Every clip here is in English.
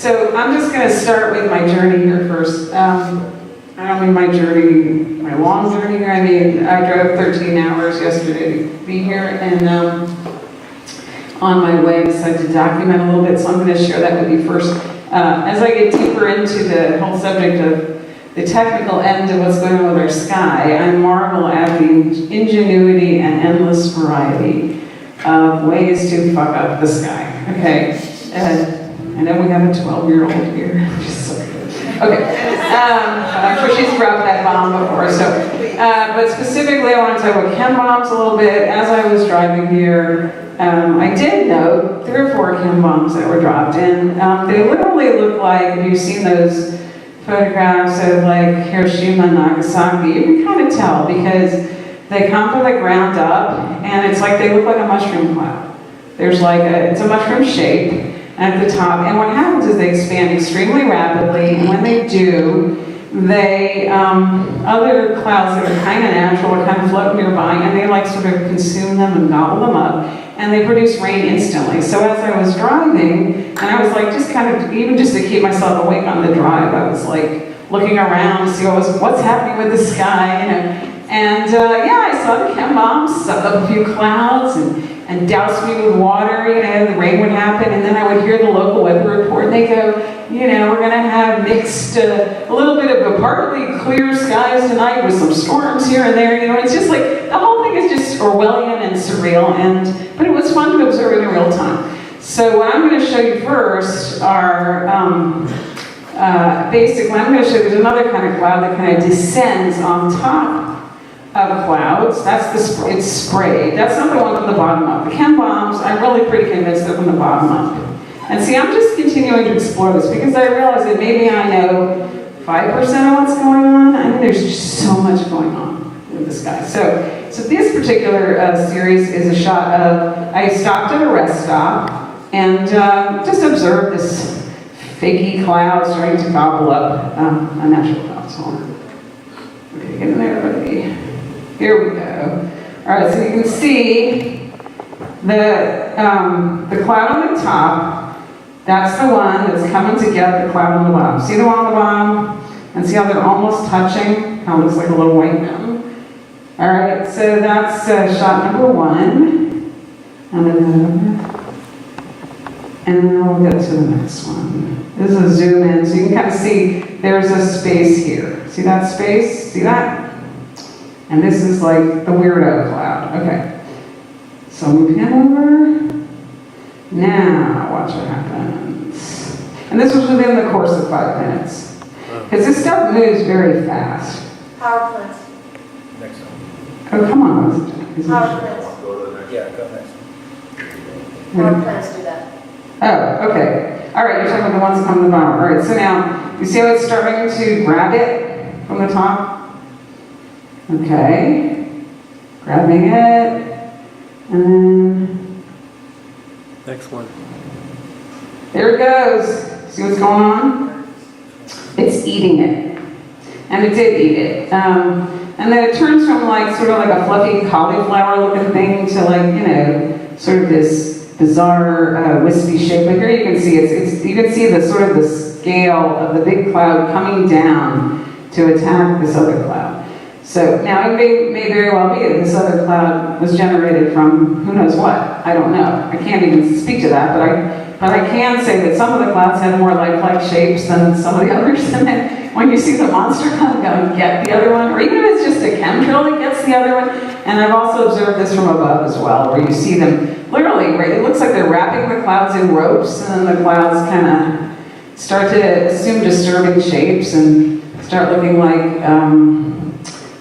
So I'm just going to start with my journey here first. I don't mean my journey, my long journey here. I mean, I drove 13 hours yesterday to be here, and on my way I decided to document a little bit, so I'm going to share that with you first. As I get deeper into the whole subject of the technical end of what's going on with our sky, I marvel at the ingenuity and endless variety of ways to fuck up the sky. Okay, I know we have a 12-year-old here, which is so good. Okay, I'm sure she's dropped that bomb before. So, but specifically, I want to talk about chem bombs a little bit. As I was driving here, I did note 3 or 4 chem bombs that were dropped, and they literally look like, if you've seen those photographs of like Hiroshima and Nagasaki, you can kind of tell because they come from the ground up, and it's like they look like a mushroom cloud. There's like it's a mushroom shape at the top, and what happens is they expand extremely rapidly, and when they do, they, other clouds that are kind of natural are kind of float nearby, and they like sort of consume them and gobble them up, and they produce rain instantly. So as I was driving, and I was like just kind of, even just to keep myself awake on the drive, I was like looking around to see what's happening with the sky, you know. And yeah, I saw the chem bombs, suck up a few clouds, and doused me with water, you know, the rain would happen, and then I would hear the local weather report, and they go, you know, we're gonna have mixed, a little bit of a partly clear skies tonight with some storms here and there, you know, it's just like, the whole thing is just Orwellian and surreal, but it was fun to observe it in real time. So what I'm gonna show you first are, basically, I'm gonna show you there's another kind of cloud that kind of descends on top of clouds. That's it's sprayed. That's not the one from the bottom up. The chem bombs, I'm really pretty convinced they're from the bottom up. And see, I'm just continuing to explore this because I realize that maybe I know 5% of what's going on. I mean, there's just so much going on with this guy. So this particular series is a shot of, I stopped at a rest stop and just observed this fakey cloud starting to gobble up a natural cloud. So, okay, get in there, buddy. Here we go. All right, so you can see the cloud on the top. That's the one that's coming to get the cloud on the bottom. See the one on the bottom? And see how they're almost touching? How it looks like a little white mountain. All right, so that's shot number 1. And then we'll get to the next one. This is a zoom in, so you can kind of see there's a space here. See that space? See that? And this is like the weirdo cloud. Okay. So move him over. Now, watch what happens. And this was within the course of 5 minutes. Because this stuff moves very fast. Power plants. Next one. Oh, come on. Power plants. Go to the next. Yeah, go next. Power plants do that. Oh, okay. All right, you're talking about the ones that come to the bottom. All right, so now, you see how it's starting to grab it from the top? Okay, grabbing it, and then Next one. there it goes. See what's going on? It's eating it, and it did eat it. And then it turns from like sort of like a fluffy cauliflower-looking thing to like, you know, sort of this bizarre wispy shape. But here you can see you can see the sort of the scale of the big cloud coming down to attack this other cloud. So now it may very well be that this other cloud was generated from who knows what. I don't know. I can't even speak to that, but I can say that some of the clouds have more lifelike shapes than some of the others. And then when you see the monster cloud go and get the other one, or even if it's just a chemtrail that gets the other one, and I've also observed this from above as well, where you see them literally, right, it looks like they're wrapping the clouds in ropes, and then the clouds kind of start to assume disturbing shapes and start looking like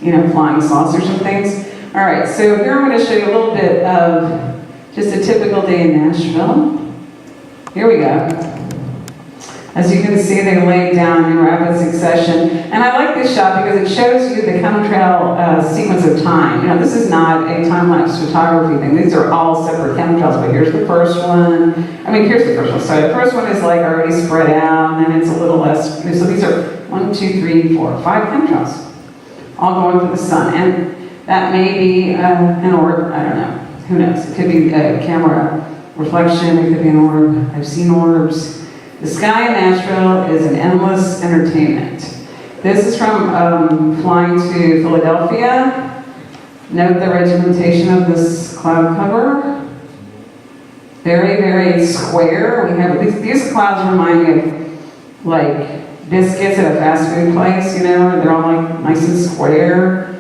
you know, flying saucers and things. All right, so here I'm going to show you a little bit of just a typical day in Nashville. Here we go. As you can see, they lay down in rapid succession. And I like this shot because it shows you the chemtrail sequence of time. You know, this is not a time-lapse photography thing. These are all separate chemtrails, but here's the first one. I mean, here's the first one. So the first one is like already spread out, and then it's a little less. So these are 1, 2, 3, 4, 5 chemtrails, all going for the sun. And that may be an orb, I don't know. Who knows? It could be a camera reflection, it could be an orb. I've seen orbs. The sky in Nashville is an endless entertainment. This is from flying to Philadelphia. Note the regimentation of this cloud cover. Very, very square. We have these clouds remind me of like biscuits at a fast food place, you know, they're all like nice and square.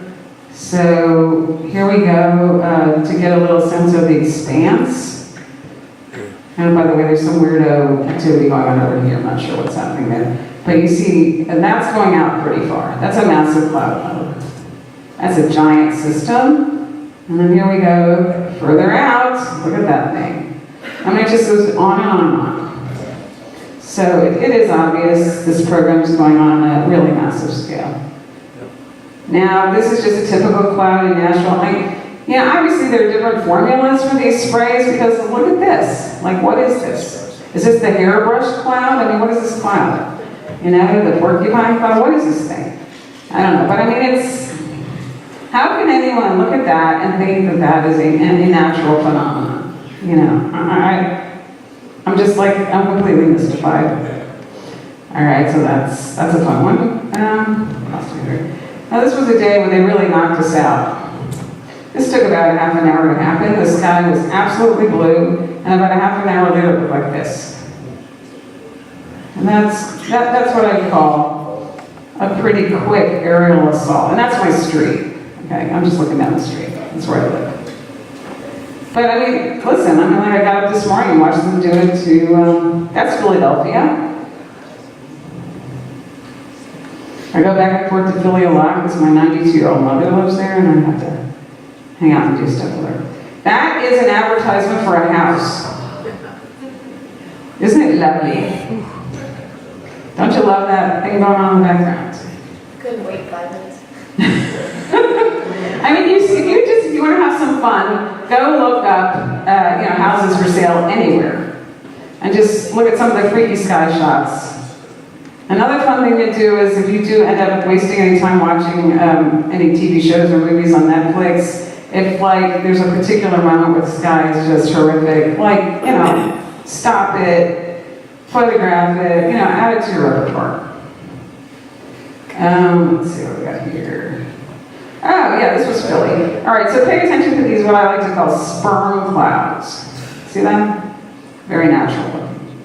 So here we go to get a little sense of the expanse. And by the way, there's some weirdo activity going on over here. I'm not sure what's happening there. But you see, and that's going out pretty far. That's a massive cloud cover. That's a giant system. And then here we go further out. Look at that thing. I mean, it just goes on and on and on. So it is obvious this program is going on at a really massive scale. Now, this is just a typical cloud in Nashville. Obviously there are different formulas for these sprays because look at this. Like, what is this? Is this the hairbrush cloud? I mean, what is this cloud? You know, the porcupine cloud? What is this thing? I don't know. But I mean, how can anyone look at that and think that that is a natural phenomenon? You know, I'm just like, I'm completely mystified. All right, so that's a fun one. Now this was a day when they really knocked us out. This took about a half an hour to happen. The sky was absolutely blue, and about a half an hour later it looked like this. And that's what I call a pretty quick aerial assault. And that's my street. Okay, I'm just looking down the street. That's where I live. But I mean, listen, I mean, like I got up this morning and watched them do it to, that's Philadelphia. I go back and forth to Philly a lot because my 92-year-old mother lives there and I have to hang out and do stuff with her. That is an advertisement for a house. Isn't it lovely? Don't you love that thing going on in the background? Couldn't wait 5 minutes. I mean, if you want to have some fun, go look up, houses for sale anywhere, and just look at some of the freaky sky shots. Another fun thing to do is if you do end up wasting any time watching any TV shows or movies on Netflix, if like there's a particular moment where the sky is just horrific, like, stop it, photograph it, add it to your repertoire. Let's see what we got here. Oh, yeah, this was Philly. All right, so pay attention to these, what I like to call sperm clouds. See them? Very natural looking.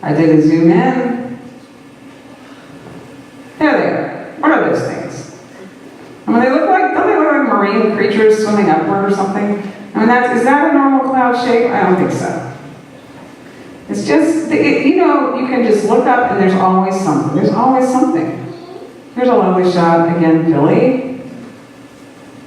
I did a zoom in. There they are. What are those things? I mean, don't they look like marine creatures swimming upward or something? I mean, is that a normal cloud shape? I don't think so. It's just, you can just look up and there's always something. There's always something. Here's a lovely shot, again, Philly.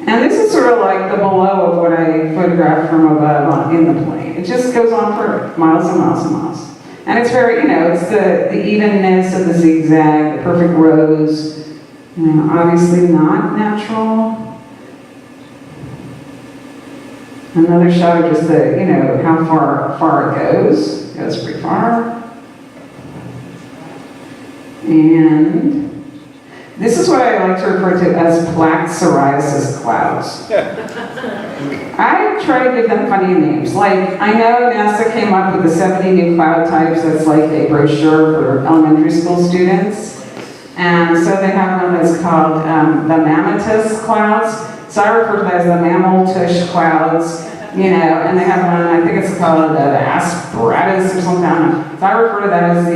And this is sort of like the below of what I photographed from above in the plane. It just goes on for miles and miles and miles. And it's very, it's the evenness of the zigzag, the perfect rows. Obviously not natural. Another shot of just the, how far it goes. It goes pretty far. And this is what I like to refer to as plaque psoriasis clouds. I try to give them funny names. Like, I know NASA came up with the 70 new cloud types that's like a brochure for elementary school students. And so they have one that's called the mammatus clouds. So I refer to that as the mammal tush clouds. And they have one, I think it's called the asparagus or something. So I refer to that as I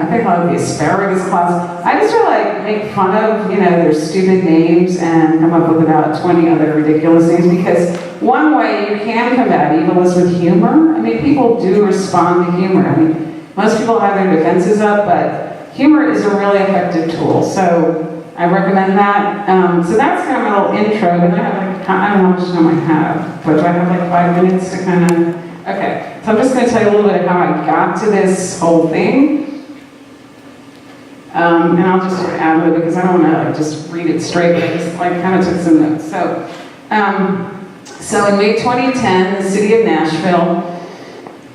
think called the asparagus clouds. I just try to make fun of, their stupid names and come up with about 20 other ridiculous names because one way you can combat evil is with humor. I mean, people do respond to humor. I mean, most people have their defenses up, but humor is a really effective tool. So I recommend that. So that's kind of my little intro. And I don't know how much time I have, but do I have 5 minutes to kind of, okay. So I'm just going to tell you a little bit of how I got to this whole thing. And I'll just add it because I don't want to just read it straight, but I just kind of took some notes. So in May 2010, the city of Nashville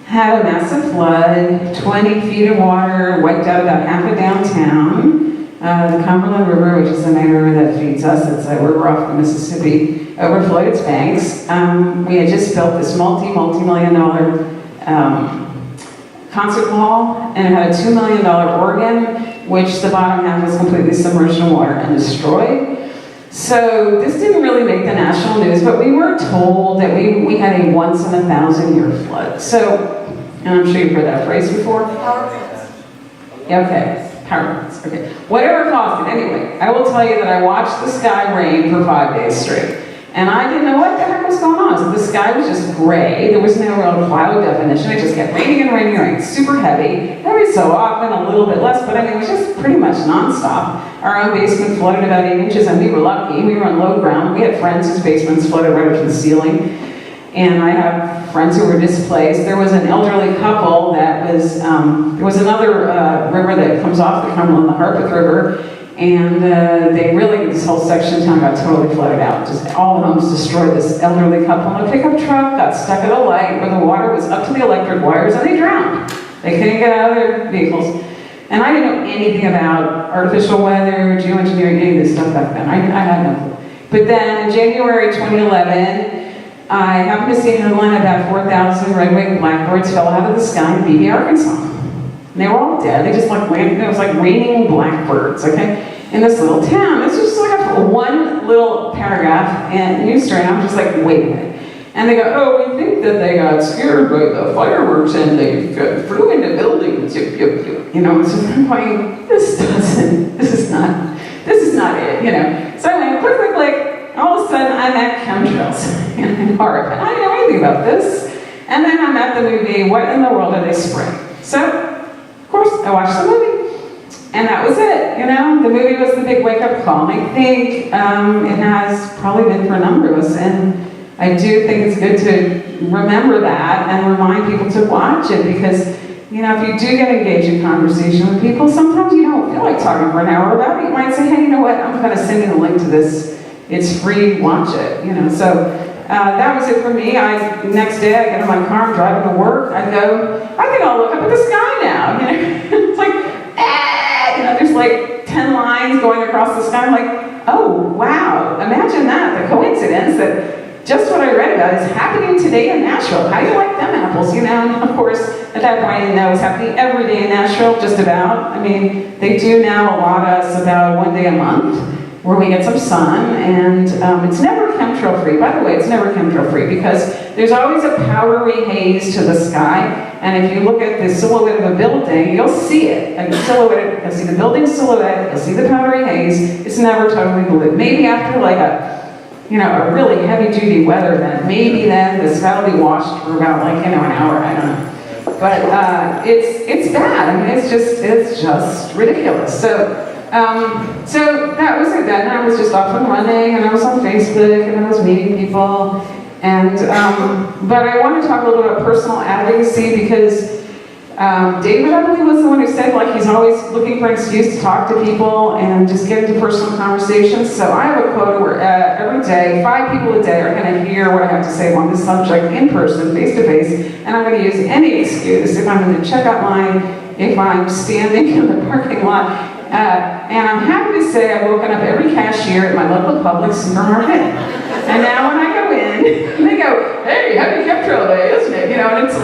had a massive flood, 20 feet of water, wiped out about half of downtown. The Cumberland River, which is the main river that feeds us, it's a river off the Mississippi, overflowed its banks. We had just built this multi-million dollar concert hall, and it had a $2 million organ, which the bottom half was completely submerged in water and destroyed. So this didn't really make the national news, but we were told that we had a once in a 1,000-year flood. So, and I'm sure you've heard that phrase before. Power plants. Yeah, okay, power plants, okay. Whatever caused it, anyway, I will tell you that I watched the sky rain for 5 days straight. And I didn't know what the heck was going on. So the sky was just gray. There was no real cloud definition. It just kept raining and raining and raining. Super heavy. Every so often, a little bit less, but I mean, it was just pretty much nonstop. Our own basement flooded about 8 inches, and we were lucky. We were on low ground. We had friends whose basements flooded right up to the ceiling. And I have friends who were displaced. There was an elderly couple that was, there was another river that comes off the Cumberland, the Harpeth River, and they really, this whole section of town got totally flooded out. Just all the homes destroyed. This elderly couple in a pickup truck got stuck at a light where the water was up to the electric wires, and they drowned. They couldn't get out of their vehicles. And I didn't know anything about artificial weather, geoengineering, any of this stuff back then. I had no clue. But then in January 2011, I happened to see a headline about 4,000 red-winged blackbirds fell out of the sky in Beebe, Arkansas. And they were all dead. They just like landed. It was like raining blackbirds, okay, in this little town. It's just like a one little paragraph and news story. And I'm just like, wait a minute. And they go, oh, we think that they got scared by the fireworks and they flew into buildings. You know, it's just like, this is not it. You know. So I went click, click, click. All of a sudden, I'm at chemtrails in Harp, and I didn't know anything about this. And then I'm at the movie, What in the World Are They Spraying? So, of course, I watched the movie, and that was it. You know, the movie was the big wake-up call. And I think it has probably been for a number of us, and I do think it's good to remember that and remind people to watch it, because, you know, if you do get engaged in conversation with people, sometimes you don't feel like talking for an hour about it. You might say, hey, you know what, I'm going to send you the link to this. It's free, watch it, you know. So that was it for me. Next day I get in my car, I'm driving to work. I think I'll look up at the sky now, you know. It's like, you know, there's like 10 lines going across the sky. I'm like, oh, wow, imagine that, the coincidence that just what I read about is happening today in Nashville. How do you like them apples, you know? And of course, at that point I didn't know it was happening every day in Nashville, just about. I mean, they do now allot us about 1 day a month, where we get some sun, and it's never chemtrail free. By the way, it's never chemtrail free because there's always a powdery haze to the sky, and if you look at the silhouette of a building, you'll see it. And you'll see the building silhouette, you'll see the powdery haze. It's never totally blue. Maybe after like a really heavy-duty weather event, maybe then the sky will be washed for about like, an hour, I don't know. But it's bad. I mean, it's just ridiculous. So that was it then. I was just off and running, and I was on Facebook, and I was meeting people. And but I want to talk a little bit about personal advocacy, because David, I believe, was the one who said, like, he's always looking for an excuse to talk to people and just get into personal conversations. So I have a quote where every day, 5 people a day are going to hear what I have to say on this subject in person, face to face, and I'm going to use any excuse if I'm in the checkout line, if I'm standing in the parking lot. And I'm happy to say I've woken up every cashier at my local Publix supermarket. And now when I go in, they go, hey, happy chemtrail day, isn't it? You know, and it's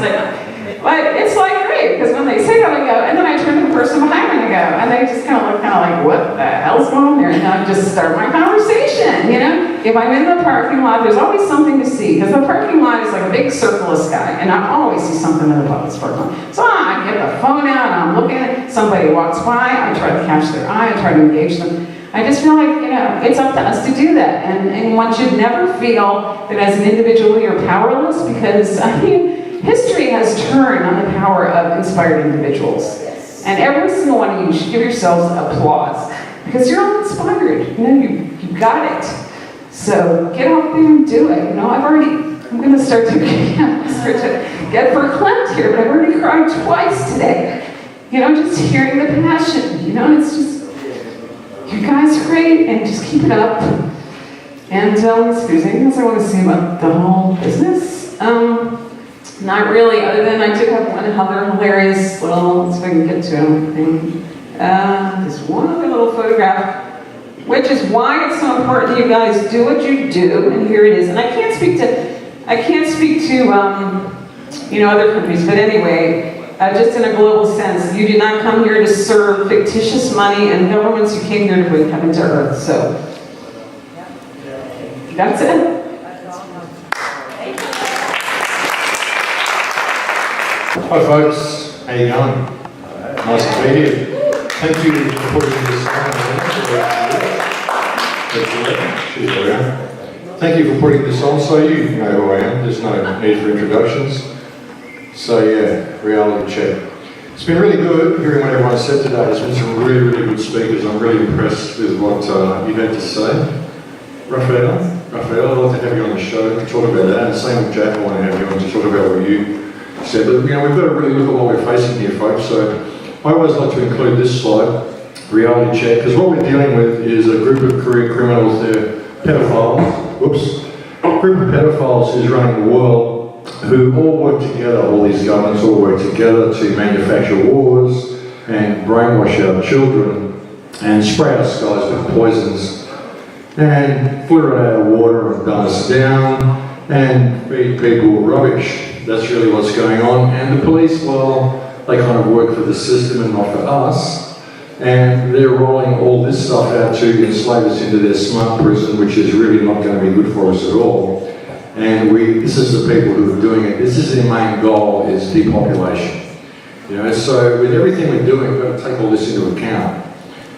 like great, because when they say that, I go, and then I turn to the person behind me and I go, and they just kind of look like, what the hell's going on there? And then I just start my conversation, you know? If I'm in the parking lot, there's always something to see, because the parking lot is like a big circle of sky, and I always see something in the Publix parking lot. So I get the phone out, and I'm looking at it, somebody walks by, I try to catch their eye, I try to engage them. I just feel like, you know, it's up to us to do that, and one should never feel that as an individual you're powerless, because, I mean, history has turned on the power of inspired individuals. And every single one of you should give yourselves applause, because you're all inspired. You know, you got it. So get out there and do it. You know, I'm going to start to get verklempt here, but I've already cried twice today. You know, just hearing the passion. You know, it's just, you guys are great, and just keep it up. And if there's anything else I want to say about the whole business, not really, other than I did have one other hilarious little, let's see if I can get to it, this one other little photograph, which is why it's so important you guys do what you do, and here it is. And I can't speak to you know, other countries, but anyway, just in a global sense. You did not come here to serve fictitious money and governments. You came here to bring heaven to earth. So that's it. Hi folks, how you going? Nice to be here. Thank you for putting this on. Thank you for putting this on, so you know who I am. There's no need for introductions. So yeah, reality check. It's been really good hearing what everyone said today. There's been some really, really good speakers. I'm really impressed with what you've had to say. Raphael, I'd like to have you on the show to talk about that. And same with Jack, I want to have you on to talk about what you said. But we've got to really look at what we're facing here, folks. So I always like to include this slide, reality check, because what we're dealing with is a group of career criminals. They're pedophiles. Whoops. A group of pedophiles who's running the world, who all work together, all these governments all work together to manufacture wars and brainwash our children and spray our skies with poisons and fluoride our water and dumb us down and feed people rubbish. That's really what's going on. And the police, well, they kind of work for the system and not for us. And they're rolling all this stuff out to enslave us into their smart prison, which is really not going to be good for us at all. And this is the people who are doing it. This is their main goal, is depopulation. You know, so with everything we're doing, we've got to take all this into account.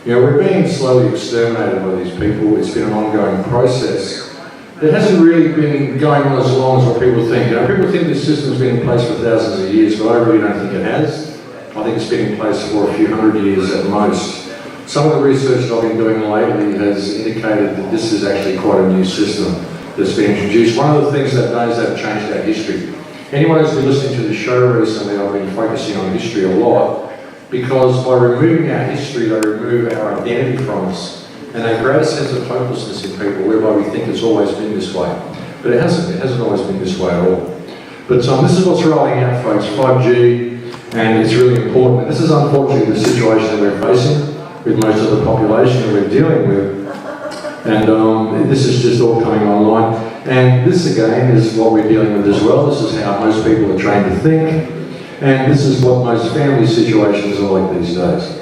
You know, we're being slowly exterminated by these people. It's been an ongoing process. It hasn't really been going on as long as what people think. You know, people think this system's been in place for thousands of years, but I really don't think it has. I think it's been in place for a few hundred years at most. Some of the research that I've been doing lately has indicated that this is actually quite a new system that's been introduced. One of the things that knows that have changed our history. Anyone who's been listening to the show recently, I've been focusing on history a lot, because by removing our history, they remove our identity from us. And they create a sense of hopelessness in people, whereby we think it's always been this way. But it hasn't always been this way at all. But this is what's rolling out, folks, 5G, and it's really important. And this is unfortunately the situation that we're facing with most of the population that we're dealing with. And this is just all coming online. And this again is what we're dealing with as well. This is how most people are trained to think. And this is what most family situations are like these days.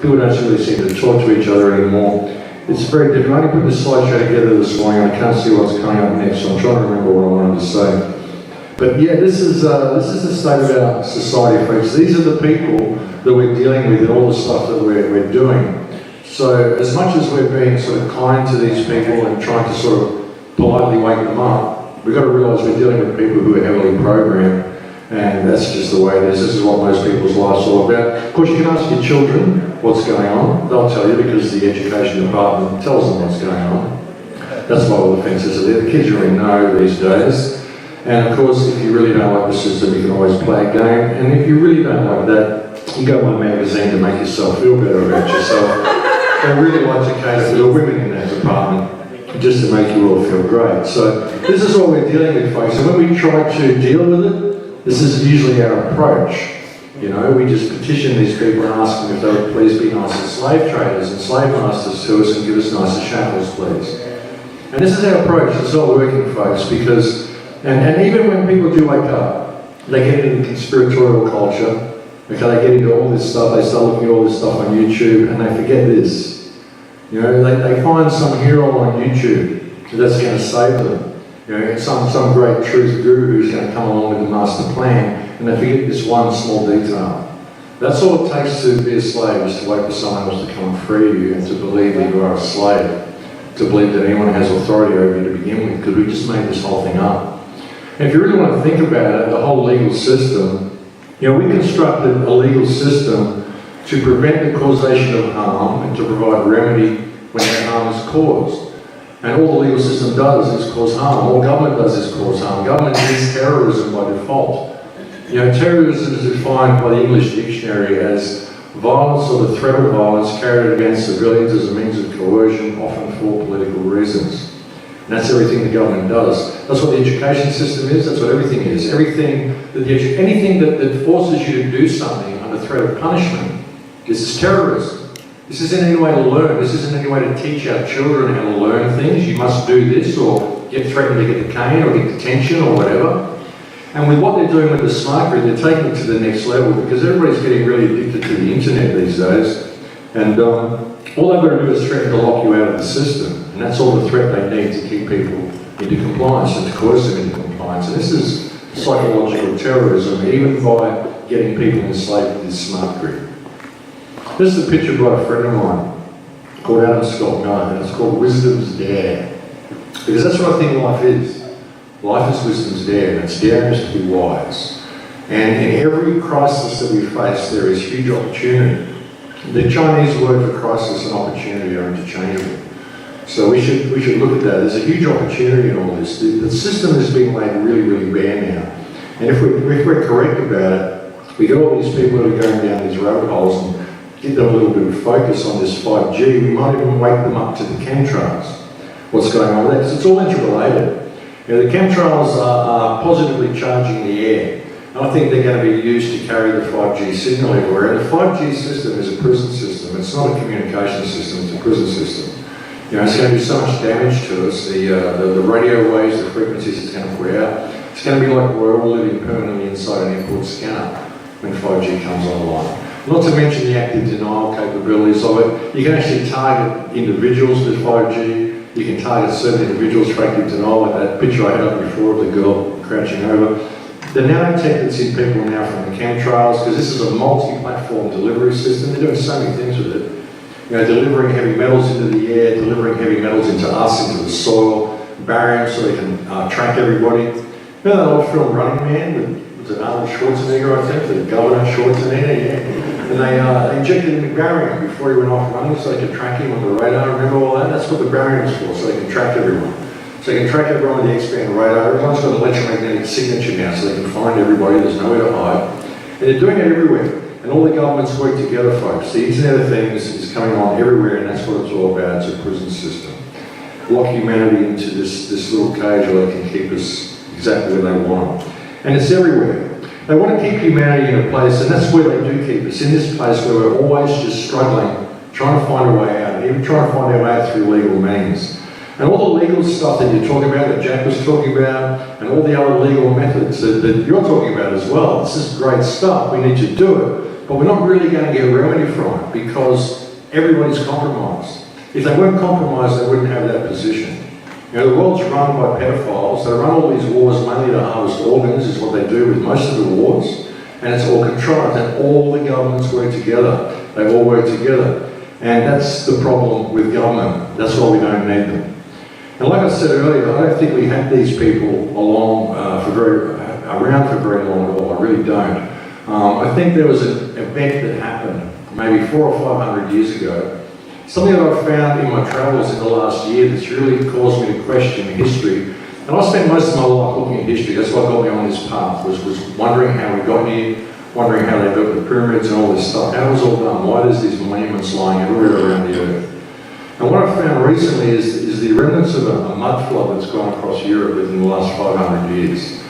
People don't really seem to talk to each other anymore. It's very difficult. I only put this slideshow together this morning. I can't see what's coming up next, so I'm trying to remember what I wanted to say. But yeah, this is the state of our society, folks. These are the people that we're dealing with and all the stuff that we're doing. So as much as we're being sort of kind to these people and trying to sort of politely wake them up, we've got to realise we're dealing with people who are heavily programmed, and that's just the way it is. This is what most people's lives are all about. Of course, you can ask your children what's going on. They'll tell you, because the education department tells them what's going on. That's why all the fences are there. The kids really know these days. And of course, if you really don't like the system, you can always play a game. And if you really don't like that, you go on a magazine to make yourself feel better about yourself. They really like to cater for the women in that department, just to make you all feel great. So this is what we're dealing with, folks. And when we try to deal with it, this is usually our approach. You know, we just petition these people and ask them if they would please be nicer slave traders and slave masters to us and give us nicer shackles, please. And this is our approach. It's not working, folks, because, and even when people do wake up, they get into the conspiratorial culture. Okay, they get into all this stuff, they start looking at all this stuff on YouTube, and they forget this. You know, they find some hero on YouTube that's going to save them. You know, some great truth guru who's going to come along with the master plan, and they forget this one small detail. That's all it takes to be a slave, is to wait for someone else to come and free you, and to believe that you are a slave, to believe that anyone has authority over you to begin with, because we just made this whole thing up. And if you really want to think about it, the whole legal system, you know, we constructed a legal system to prevent the causation of harm and to provide remedy when that harm is caused. And all the legal system does is cause harm. All government does is cause harm. Government is terrorism by default. You know, terrorism is defined by the English dictionary as violence or the threat of violence carried against civilians as a means of coercion, often for political reasons. And that's everything the government does. That's what the education system is, that's what everything is. Anything that forces you to do something under threat of punishment, this is terrorism. This isn't any way to learn. This isn't any way to teach our children how to learn things. You must do this, or get threatened to get the cane or get detention or whatever. And with what they're doing with the smart grid, they're taking it to the next level because everybody's getting really addicted to the internet these days. And all they've got to do is threaten to lock you out of the system. And that's all the threat they need to keep people into compliance and to coerce them into compliance. And this is psychological terrorism, even by getting people enslaved to this smart grid. This is a picture by a friend of mine called Adam Scott Nunn, and it's called Wisdom's Dare. Because that's what I think life is. Life is wisdom's dare, and its dare is to be wise. And in every crisis that we face, there is huge opportunity. The Chinese word for crisis and opportunity are interchangeable. So we should look at that. There's a huge opportunity in all this. The system is being made really, really bare now. And if we're correct about it, we get all these people that are going down these rabbit holes and get them a little bit of focus on this 5G. We might even wake them up to the chemtrails. What's going on there? Because it's all interrelated. You know, the chemtrails are positively charging the air. And I think they're going to be used to carry the 5G signal everywhere. And the 5G system is a prison system. It's not a communication system, it's a prison system. You know, it's going to do so much damage to us. The radio waves, the frequencies it's going to put out. It's going to be like we're all living permanently inside an import scanner when 5G comes online. Not to mention the active denial capabilities of it. You can actually target individuals with 5G. You can target certain individuals for active denial, like that picture I had up before of the girl crouching over. The nanotech that's in people now from the chemtrails, because this is a multi-platform delivery system. They're doing so many things with it. You know, delivering heavy metals into the air, delivering heavy metals into us, into the soil, burying so they can track everybody. You know that old film Running Man with Arnold Schwarzenegger, I think, the Governor Schwarzenegger, yeah. And they injected him with barium before he went off running so they could track him on the radar. Remember all that? That's what the barium is for, so they can track everyone. So they can track everyone with the X-band radar. Everyone's got an electromagnetic signature now, so they can find everybody. There's nowhere to hide. And they're doing it everywhere. And all the governments work together, folks. The Internet of Things is coming on everywhere, and that's what it's all about. It's a prison system. Lock humanity into this little cage where they can keep us exactly where they want them. And it's everywhere. They want to keep humanity in a place, and that's where they do keep us, in this place where we're always just struggling, trying to find a way out, even trying to find our way out through legal means. And all the legal stuff that you're talking about, that Jack was talking about, and all the other legal methods that you're talking about as well, this is great stuff, we need to do it, but we're not really going to get a remedy from it because everybody's compromised. If they weren't compromised, they wouldn't have that position. You know, the world's run by pedophiles. They run all these wars mainly to harvest organs, is what they do with most of the wars. And it's all contrived, and all the governments work together. They all work together. And that's the problem with government. That's why we don't need them. And like I said earlier, I don't think we had these people around for very long at all. I really don't. I think there was an event that happened maybe 400 or 500 years ago. Something that I've found in my travels in the last year that's really caused me to question history. And I spent most of my life looking at history. That's what got me on this path, was wondering how we got here, wondering how they built the pyramids and all this stuff. How it was all done? Why there's these monuments lying everywhere around the earth? And what I've found recently is the remnants of a mud flood that's gone across Europe within the last 500 years.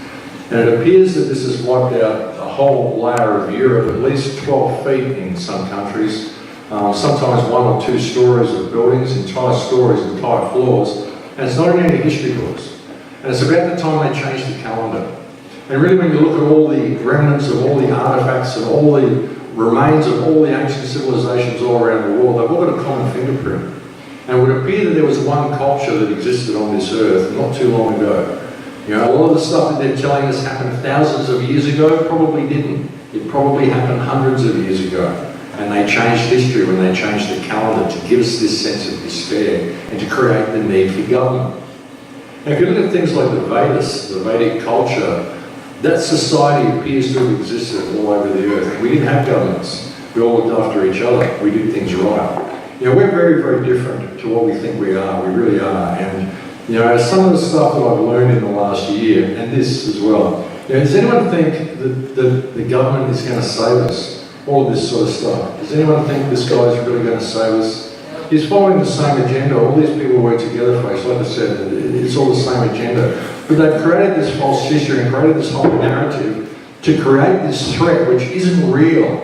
And it appears that this has wiped out a whole layer of Europe, at least 12 feet in some countries. Sometimes 1 or 2 stories of buildings, entire stories, entire floors, and it's not in any history books. And it's about the time they changed the calendar. And really when you look at all the remnants of all the artifacts and all the remains of all the ancient civilizations all around the world, they've all got a common fingerprint. And it would appear that there was one culture that existed on this earth not too long ago. You know, a lot of the stuff that they're telling us happened thousands of years ago probably didn't. It probably happened hundreds of years ago. And they changed history when they changed the calendar to give us this sense of despair and to create the need for government. Now, if you look at things like the Vedas, the Vedic culture, that society appears to have existed all over the earth. We didn't have governments. We all looked after each other. We did things right. You know, we're very, very different to what we think we are. We really are. And, you know, some of the stuff that I've learned in the last year, and this as well, you know, does anyone think that the government is going to save us? All of this sort of stuff. Does anyone think this guy's really going to save us? He's following the same agenda. All these people work together for us. Like I said, it's all the same agenda. But they've created this false history and created this whole narrative to create this threat which isn't real.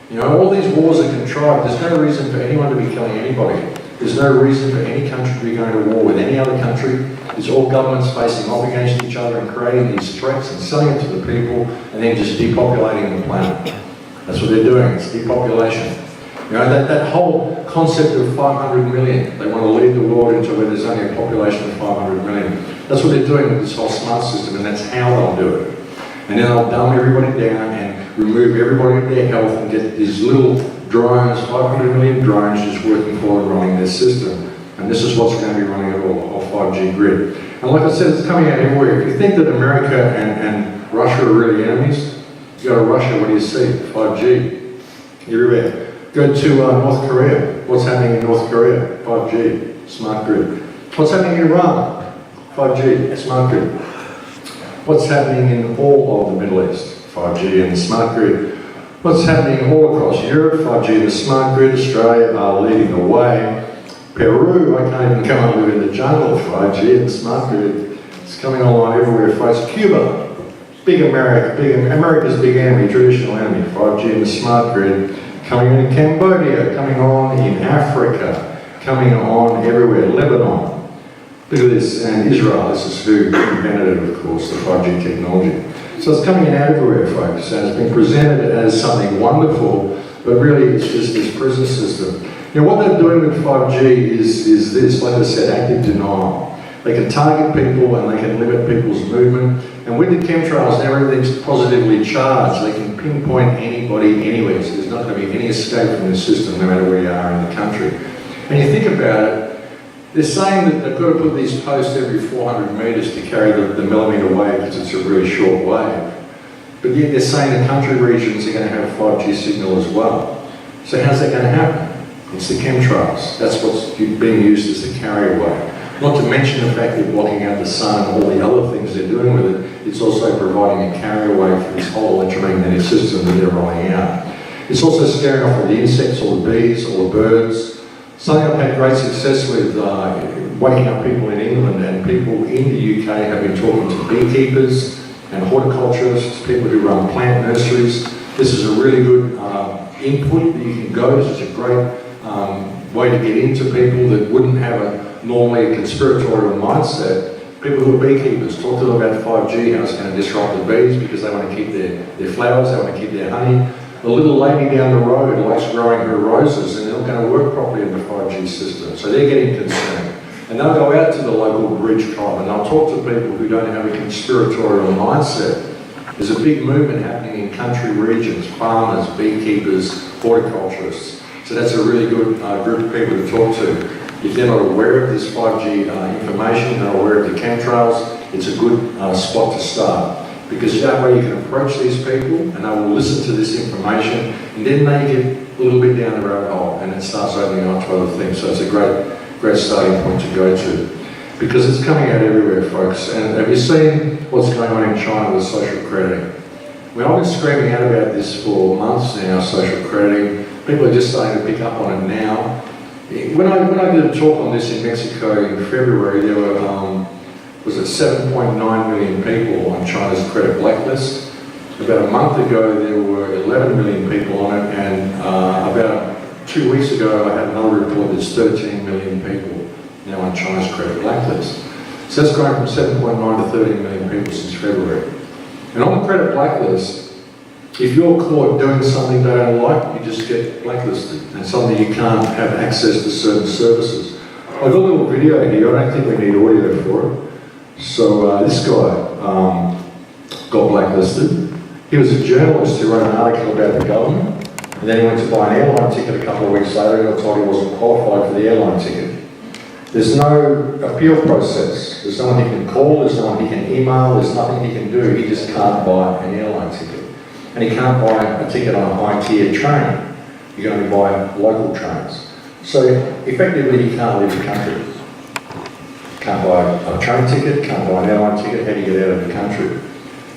You know, all these wars are contrived. There's no reason for anyone to be killing anybody. There's no reason for any country to be going to war with any other country. It's all governments facing off against each other and creating these threats and selling it to the people and then just depopulating the planet. That's what they're doing, it's depopulation. You know, that whole concept of 500 million, they want to lead the world into where there's only a population of 500 million. That's what they're doing with this whole smart system, and that's how they'll do it. And then they'll dumb everybody down and remove everybody of their health and get these little drones, 500 million drones just working for and running their system. And this is what's going to be running it all 5G grid. And like I said, it's coming out everywhere. If you think that America and Russia are really enemies, you go to Russia, what do you see? 5G. Everywhere. Go to North Korea. What's happening in North Korea? 5G, smart grid. What's happening in Iran? 5G, smart grid. What's happening in all of the Middle East? 5G and the smart grid. What's happening all across Europe? 5G and the smart grid. Australia are leading the way. Peru, I can't even come up with in the jungle. 5G and the smart grid. It's coming online everywhere, folks. Cuba, big America, America's big enemy, traditional enemy. 5G and the smart grid. Coming in Cambodia, coming on in Africa, coming on everywhere. Lebanon. Look at this, and Israel, this is who invented it, of course, the 5G technology. So it's coming in everywhere, folks, and it's been presented as something wonderful, but really it's just this prison system. You know, what they're doing with 5G is this, like I said, active denial. They can target people and they can limit people's movement. And with the chemtrails, now everything's positively charged. They can pinpoint anybody anywhere, so there's not going to be any escape from the system no matter where you are in the country. And you think about it, they're saying that they've got to put these posts every 400 metres to carry the millimetre wave because it's a really short wave. But yet they're saying the country regions are going to have 5G signal as well. So how's that going to happen? It's the chemtrails. That's what's being used as the carrier wave. Not to mention the fact they're blocking out the sun and all the other things they're doing with it. It's also providing a carrier wave for this whole electromagnetic system that they're rolling out. It's also scaring off all the insects, all the bees, all the birds. Something I've had great success with, waking up people in England, and people in the UK have been talking to beekeepers and horticulturists, people who run plant nurseries. This is a really good input that you can go. This is a great way to get into people that wouldn't have normally a conspiratorial mindset. People who are beekeepers, talk to them about 5G, how it's going to disrupt the bees because they want to keep their flowers, they want to keep their honey. The little lady down the road likes growing her roses and they're not going to work properly in the 5G system. So they're getting concerned. And they'll go out to the local bridge tribe and they'll talk to people who don't have a conspiratorial mindset. There's a big movement happening in country regions, farmers, beekeepers, horticulturists. So that's a really good group of people to talk to. If they're not aware of this 5G information, they're not aware of the chemtrails, it's a good spot to start. Because that way you can approach these people and they will listen to this information and then they get a little bit down the rabbit hole and it starts opening up to other things. So it's a great starting point to go to. Because it's coming out everywhere, folks. And have you seen what's going on in China with social crediting? Well, I've been screaming out about this for months now, social crediting. People are just starting to pick up on it now. When I did a talk on this in Mexico in February, there were, was it 7.9 million people on China's credit blacklist. About a month ago, there were 11 million people on it, and about 2 weeks ago, I had another report that's 13 million people now on China's credit blacklist. So that's grown from 7.9 to 13 million people since February. And on the credit blacklist, if you're caught doing something they don't like, you just get blacklisted, and something you can't have access to certain services. I've got a little video here, I don't think we need audio for it. So this guy got blacklisted. He was a journalist who wrote an article about the government, and then he went to buy an airline ticket a couple of weeks later and got told he wasn't qualified for the airline ticket. There's no appeal process. There's no one he can call, there's no one he can email, there's nothing he can do. He just can't buy an airline ticket. And he can't buy a ticket on a high-tier train. You can only buy local trains. So effectively, you can't leave the country. Can't buy a train ticket, can't buy an airline ticket. How do you get out of the country?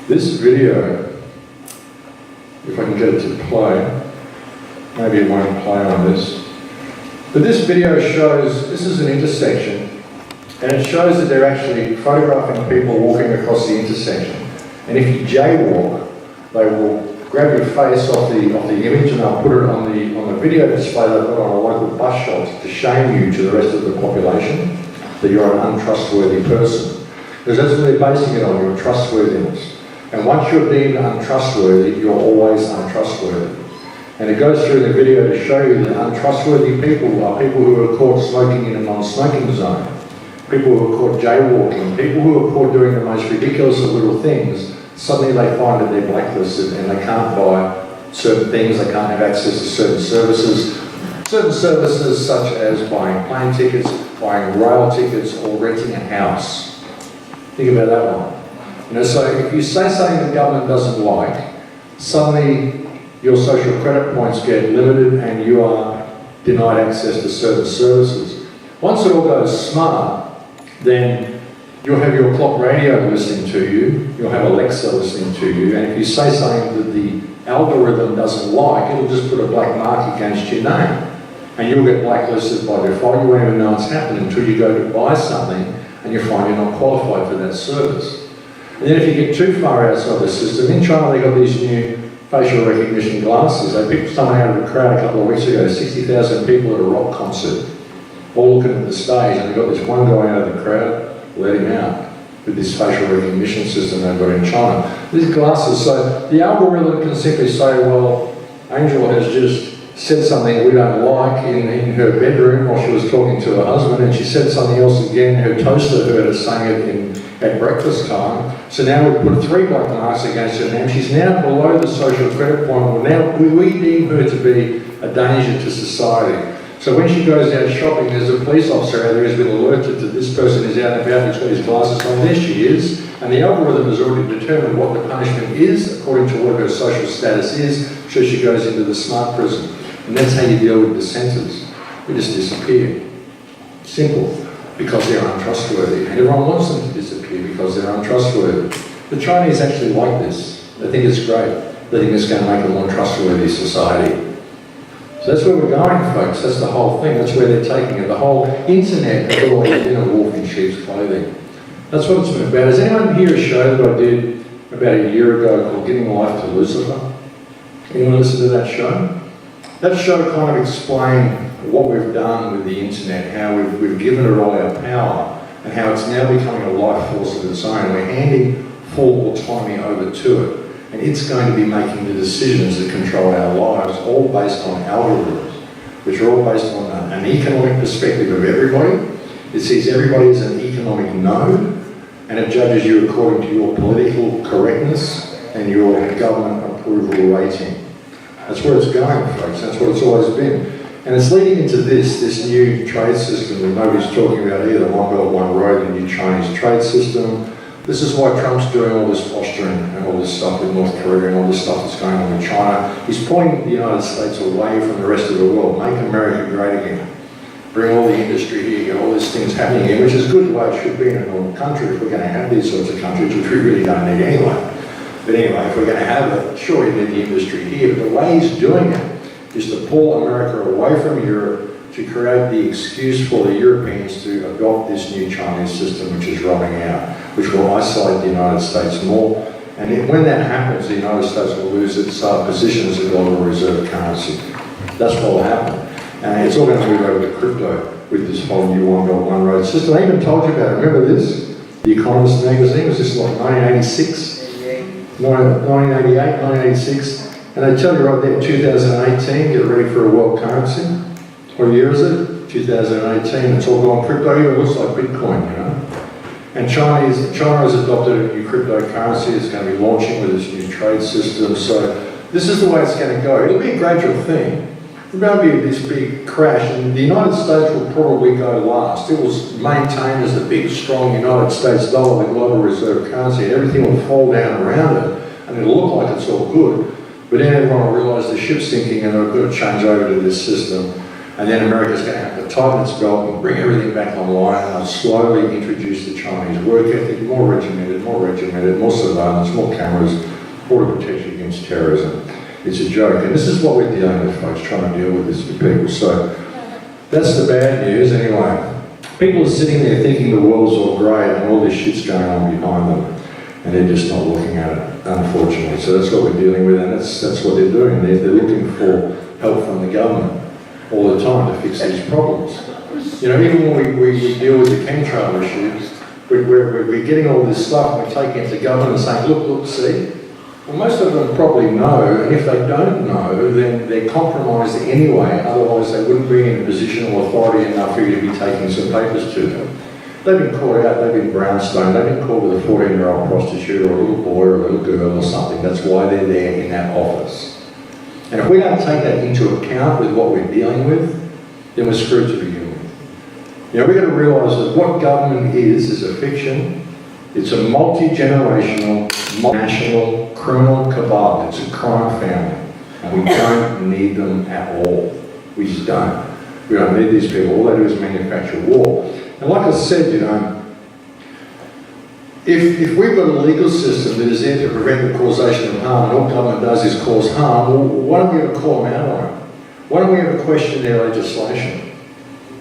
This video, if I can get it to play, maybe it won't play on this. But this video shows, this is an intersection, and it shows that they're actually photographing people walking across the intersection. And if you jaywalk, they will grab your face off the image and they'll put it on the video display they've got on a local bus shelter to shame you to the rest of the population that you're an untrustworthy person. Because that's what they're basing it on, your trustworthiness. And once you're deemed untrustworthy, you're always untrustworthy. And it goes through the video to show you that untrustworthy people are people who are caught smoking in a non-smoking zone, people who are caught jaywalking, people who are caught doing the most ridiculous of little things. Suddenly they find that they're blacklisted and they can't buy certain things, they can't have access to certain services. Certain services such as buying plane tickets, buying rail tickets, or renting a house. Think about that one. You know, so if you say something the government doesn't like, suddenly your social credit points get limited and you are denied access to certain services. Once it all goes smart, then you'll have your clock radio listening to you, you'll have Alexa listening to you, and if you say something that the algorithm doesn't like, it'll just put a black mark against your name. And you'll get blacklisted by default. You won't even know it's happened until you go to buy something and you find you're not qualified for that service. And then if you get too far outside the system, in China they got these new facial recognition glasses. They picked someone out of a crowd a couple of weeks ago, 60,000 people at a rock concert, all looking at the stage, and they got this one guy out of the crowd, let him out with this facial recognition system they've got in China. These glasses, so the algorithm can simply say, well, Angel has just said something we don't like in her bedroom while she was talking to her husband, and she said something else again, her toaster heard her saying it at breakfast time. So now we've put 3 black marks against her name. She's now below the social credit point. Now we deem her to be a danger to society. So when she goes out shopping, there's a police officer out there who's been alerted that this person is out and about, who's got his glasses on. There she is. And the algorithm has already determined what the punishment is, according to what her social status is, so she goes into the smart prison. And that's how you deal with dissenters. They just disappear. Simple. Because they're untrustworthy. And everyone wants them to disappear because they're untrustworthy. The Chinese actually like this. They think it's great. They think it's going to make a more trustworthy society. So that's where we're going, folks. That's the whole thing. That's where they're taking it. The whole internet has always been a wolf in sheep's clothing. That's what it's been about. Has anyone here a show that I did about a year ago called Giving Life to Lucifer? Anyone listen to that show? That show kind of explained what we've done with the internet, how we've given it all our power, and how it's now becoming a life force of its own. We're handing full autonomy over to it, and it's going to be making the decisions that control our lives, all based on algorithms, which are all based on an economic perspective of everybody. It sees everybody as an economic node, and it judges you according to your political correctness and your government approval rating. That's where it's going, folks. That's what it's always been. And it's leading into this new trade system that nobody's talking about either. One Belt, One Road, the new Chinese trade system. This is why Trump's doing all this posturing and all this stuff with North Korea and all this stuff that's going on in China. He's pointing the United States away from the rest of the world. Make America great again. Bring all the industry here, get all these things happening here, which is good the way it should be in a normal country if we're going to have these sorts of countries, which we really don't need anyway. But anyway, if we're going to have it, sure, you need the industry here, but the way he's doing it is to pull America away from Europe to create the excuse for the Europeans to adopt this new Chinese system which is rolling out, which will isolate the United States more. And when that happens, the United States will lose its position as a global reserve currency. That's what will happen. And it's all going to move over to crypto with this whole new One Belt, One Road system. I even told you about it. Remember this? The Economist magazine was just like 1986? 1988, 1986, and they tell you right there, 2018, get ready for a world currency. What year is it? 2018, it's all gone crypto, it looks like Bitcoin, you know. And China has adopted a new cryptocurrency, it's going to be launching with this new trade system, so this is the way it's going to go. It'll be a gradual thing. It's going to be this big crash, and the United States will probably go last. It was maintained as the big, strong United States dollar, the global reserve currency, and everything will fall down around it, and it'll look like it's all good. But then everyone will realise the ship's sinking, and they're going to change over to this system. And then America's going to have to tighten its belt and bring everything back online, and they'll slowly introduce the Chinese work ethic, more regimented, more surveillance, more cameras, border protection against terrorism. It's a joke, and this is what we're dealing with, folks, trying to deal with this with people. So that's the bad news anyway. People are sitting there thinking the world's all great and all this shit's going on behind them. and they're just not looking at it, unfortunately. So that's what we're dealing with, and that's what they're doing. They're looking for help from the government all the time to fix these problems. You know, even when we deal with the chemtrail issues, we're getting all this stuff and we're taking it to government and saying, look, see. Well, most of them probably know, and if they don't know, then they're compromised anyway, otherwise they wouldn't be in a position of authority enough for you to be taking some papers to them. They've been caught out, they've been brownstone, they've been caught with a 14-year-old prostitute or a little boy or a little girl or something. That's why they're there in that office. And if we don't take that into account with what we're dealing with, then we're screwed to begin with. You know, we've got to realise that what government is a fiction. It's a multi-generational, national criminal cabal. It's a crime family. And we don't need them at all. We just don't. We don't need these people. All they do is manufacture war. And like I said, you know, if we've got a legal system that is there to prevent the causation of harm, and all government does is cause harm, well, why don't we ever call them out on it? Why don't we ever question their legislation?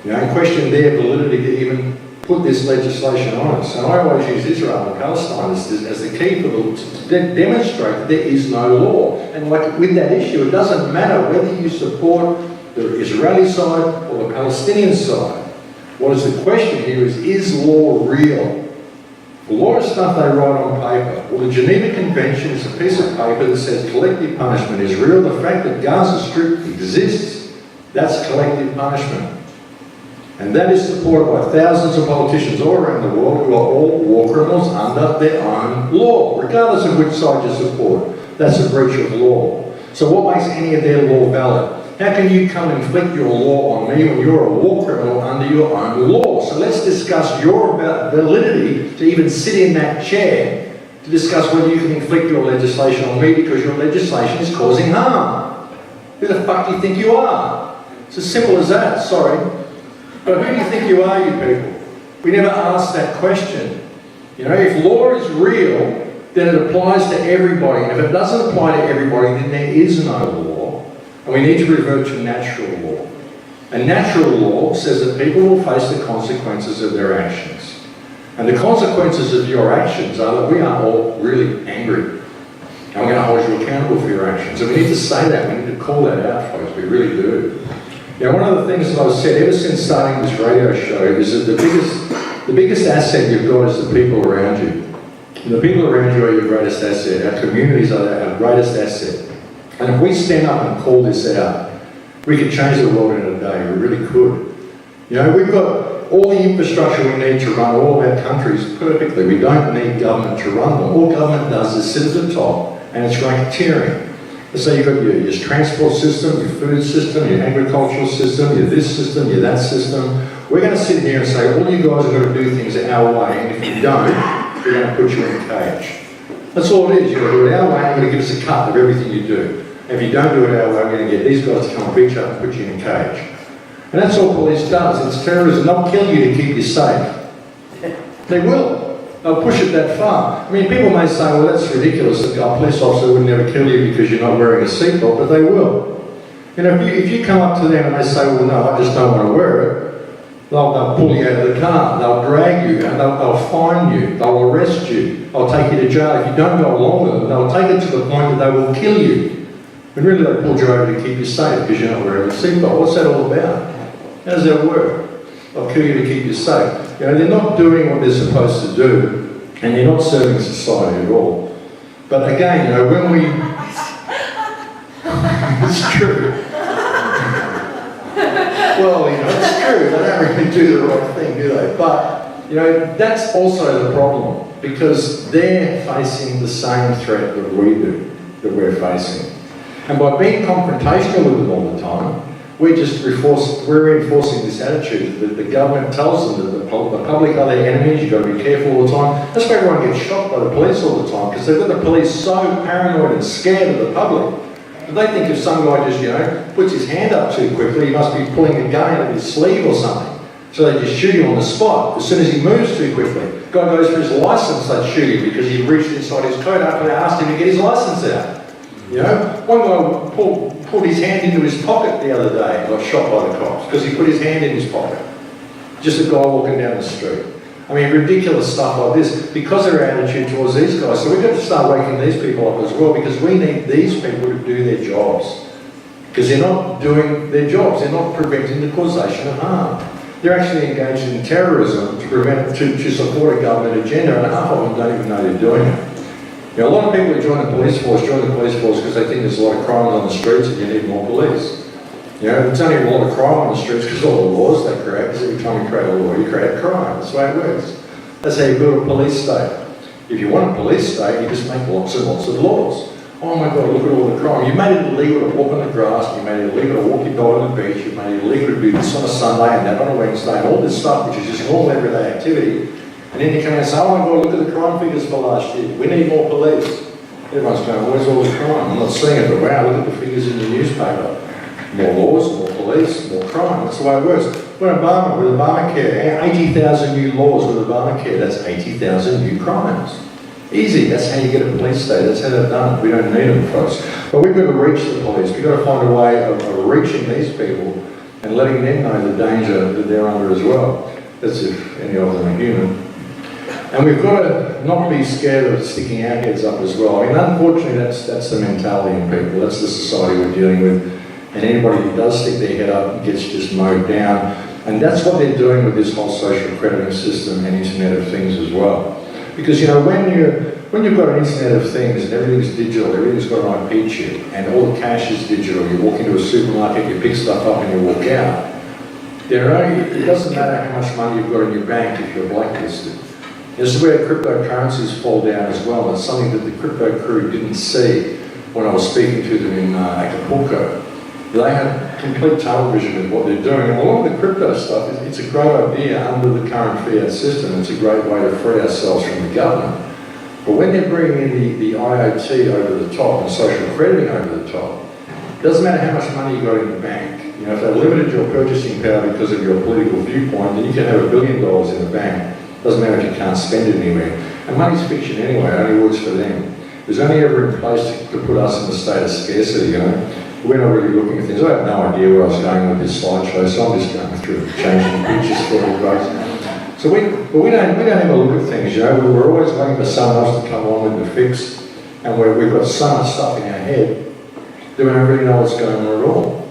You know, and question their validity to even put this legislation on us. And I always use Israel and Palestine as the key for to demonstrate that there is no law. And like with that issue, it doesn't matter whether you support the Israeli side or the Palestinian side. What is the question here is law real? The law is stuff they write on paper. Well, the Geneva Convention is a piece of paper that says collective punishment is real. The fact that Gaza Strip exists, that's collective punishment. And that is supported by thousands of politicians all around the world who are all war criminals under their own law, regardless of which side you support. That's a breach of law. So what makes any of their law valid? How can you come and inflict your law on me when you're a war criminal under your own law? So let's discuss your validity to even sit in that chair to discuss whether you can inflict your legislation on me because your legislation is causing harm. Who the fuck do you think you are? It's as simple as that, sorry. But who do you think you are, you people? We never ask that question. You know, if law is real, then it applies to everybody. And if it doesn't apply to everybody, then there is no law. And we need to revert to natural law. And natural law says that people will face the consequences of their actions. And the consequences of your actions are that we are all really angry. And we're going to hold you accountable for your actions. And we need to say that. We need to call that out, folks. We really do. You know, one of the things that I've said ever since starting this radio show is that the biggest asset you've got is the people around you. And the people around you are your greatest asset. Our communities are our greatest asset. And if we stand up and call this out, we could change the world in a day. We really could. You know, we've got all the infrastructure we need to run all of our countries perfectly. We don't need government to run them. All government does is sit at the top and it's racketeering. So you've got your transport system, your food system, your agricultural system, your this system, your that system. We're going to sit here and say, all you guys are going to do things our way, and if you don't, we're going to put you in a cage. That's all it is. You're going to do it our way, and you're going to give us a cut of everything you do. And if you don't do it our way, we're going to get these guys to come and beat you up and put you in a cage. And that's all police does. It's terrorism. They'll kill you to keep you safe. They will. They'll push it that far. I mean, people may say, well, that's ridiculous. A police officer would never kill you because you're not wearing a seatbelt, but they will. You know, if you come up to them and they say, well, no, I just don't want to wear it, they'll pull you out of the car, they'll drag you, and they'll fine you, they'll arrest you, they'll take you to jail. If you don't go along with them, they'll take it to the point that they will kill you. And really, they pulled you over to keep you safe because you're not wearing a seatbelt. What's that all about? How does that work? They'll kill you to keep you safe. You know, they're not doing what they're supposed to do, and they're not serving society at all. But again, you know, when we... It's true. Well, you know, it's true. They don't really do the right thing, do they? But, you know, that's also the problem, because they're facing the same threat that we do, that we're facing. And by being confrontational with them all the time, we're reinforcing this attitude that the government tells them that the public are their enemies, you've got to be careful all the time. That's why everyone gets shot by the police all the time, because they've got the police so paranoid and scared of the public. And they think if some guy just, you know, puts his hand up too quickly, he must be pulling a gun out of his sleeve or something. So they just shoot him on the spot as soon as he moves too quickly. The guy goes for his license, they shoot him because he reached inside his coat after they asked him to get his license out. You know, one guy pulled his hand into his pocket the other day and got shot by the cops because he put his hand in his pocket. Just a guy walking down the street. I mean, ridiculous stuff like this because of our attitude towards these guys. So we've got to start waking these people up as well because we need these people to do their jobs. Because they're not doing their jobs, they're not preventing the causation of harm. They're actually engaged in terrorism to support a government agenda, and half of them don't even know they're doing it. You know, a lot of people who join the police force because they think there's a lot of crime on the streets and you need more police. You know, there's only a lot of crime on the streets because all the laws they create, because every time you create a law, you create crime. That's the way it works. That's how you build a police state. If you want a police state, you just make lots and lots of laws. Oh my God, look at all the crime. You made it illegal to walk on the grass, you made it illegal to walk your dog on the beach, you made it illegal to do this on a Sunday and that on a Wednesday, and all this stuff which is just normal everyday activity. And then you come and say, oh my God, look at the crime figures for last year. We need more police. Everyone's going, where's all the crime? I'm not seeing it, but wow, look at the figures in the newspaper. More laws, more police, more crime. That's the way it works. When Obama, with Obamacare, 80,000 new laws with Obamacare, that's 80,000 new crimes. Easy, that's how you get a police state, that's how they're done. We don't need them, folks. But we've got to reach the police. We've got to find a way of reaching these people and letting them know the danger that they're under as well. That's if any of them are human. And we've got to not be scared of sticking our heads up as well. I mean, unfortunately, that's the mentality in people. That's the society we're dealing with. And anybody who does stick their head up gets just mowed down. And that's what they're doing with this whole social crediting system and Internet of Things as well. Because, you know, when you've got an Internet of Things and everything's digital, everything's got an IP chip, and all the cash is digital, you walk into a supermarket, you pick stuff up and you walk out, it doesn't matter how much money you've got in your bank if you're blacklisted. This is where cryptocurrencies fall down as well. It's something that the crypto crew didn't see when I was speaking to them in Acapulco. They had complete tunnel vision with what they're doing. And a lot of the crypto stuff, it's a great idea under the current fiat system. It's a great way to free ourselves from the government. But when they're bringing in the IoT over the top and social crediting over the top, it doesn't matter how much money you got in the bank. You know, if they limited your purchasing power because of your political viewpoint, then you can have $1 billion in the bank. Doesn't matter if you can't spend it anywhere. And money's fiction anyway, it only works for them. It was only ever in place to put us in a state of scarcity, you know. We're not really looking at things. I have no idea where I was going with this slideshow, so I'm just going through changing pictures for you guys. So we don't ever look at things, you know. We're always waiting for someone else to come along with the fix, and we've got so much stuff in our head that we don't really know what's going on at all.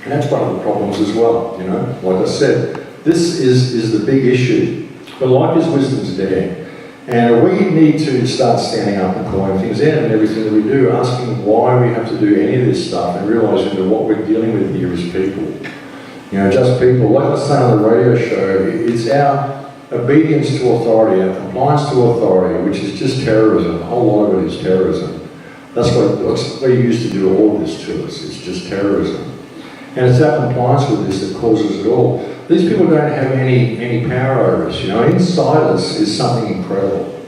And that's one of the problems as well, you know. Like I said, this is the big issue. But life is wisdom's dare. And we need to start standing up and calling things out and everything that we do, asking why we have to do any of this stuff and realising that what we're dealing with here is people. You know, just people. Like I say on the radio show, it's our obedience to authority, our compliance to authority, which is just terrorism. A whole lot of it is terrorism. That's what they used to do all this to us. It's just terrorism. And it's our compliance with this that causes it all. These people don't have any power over us, you know. Inside us is something incredible.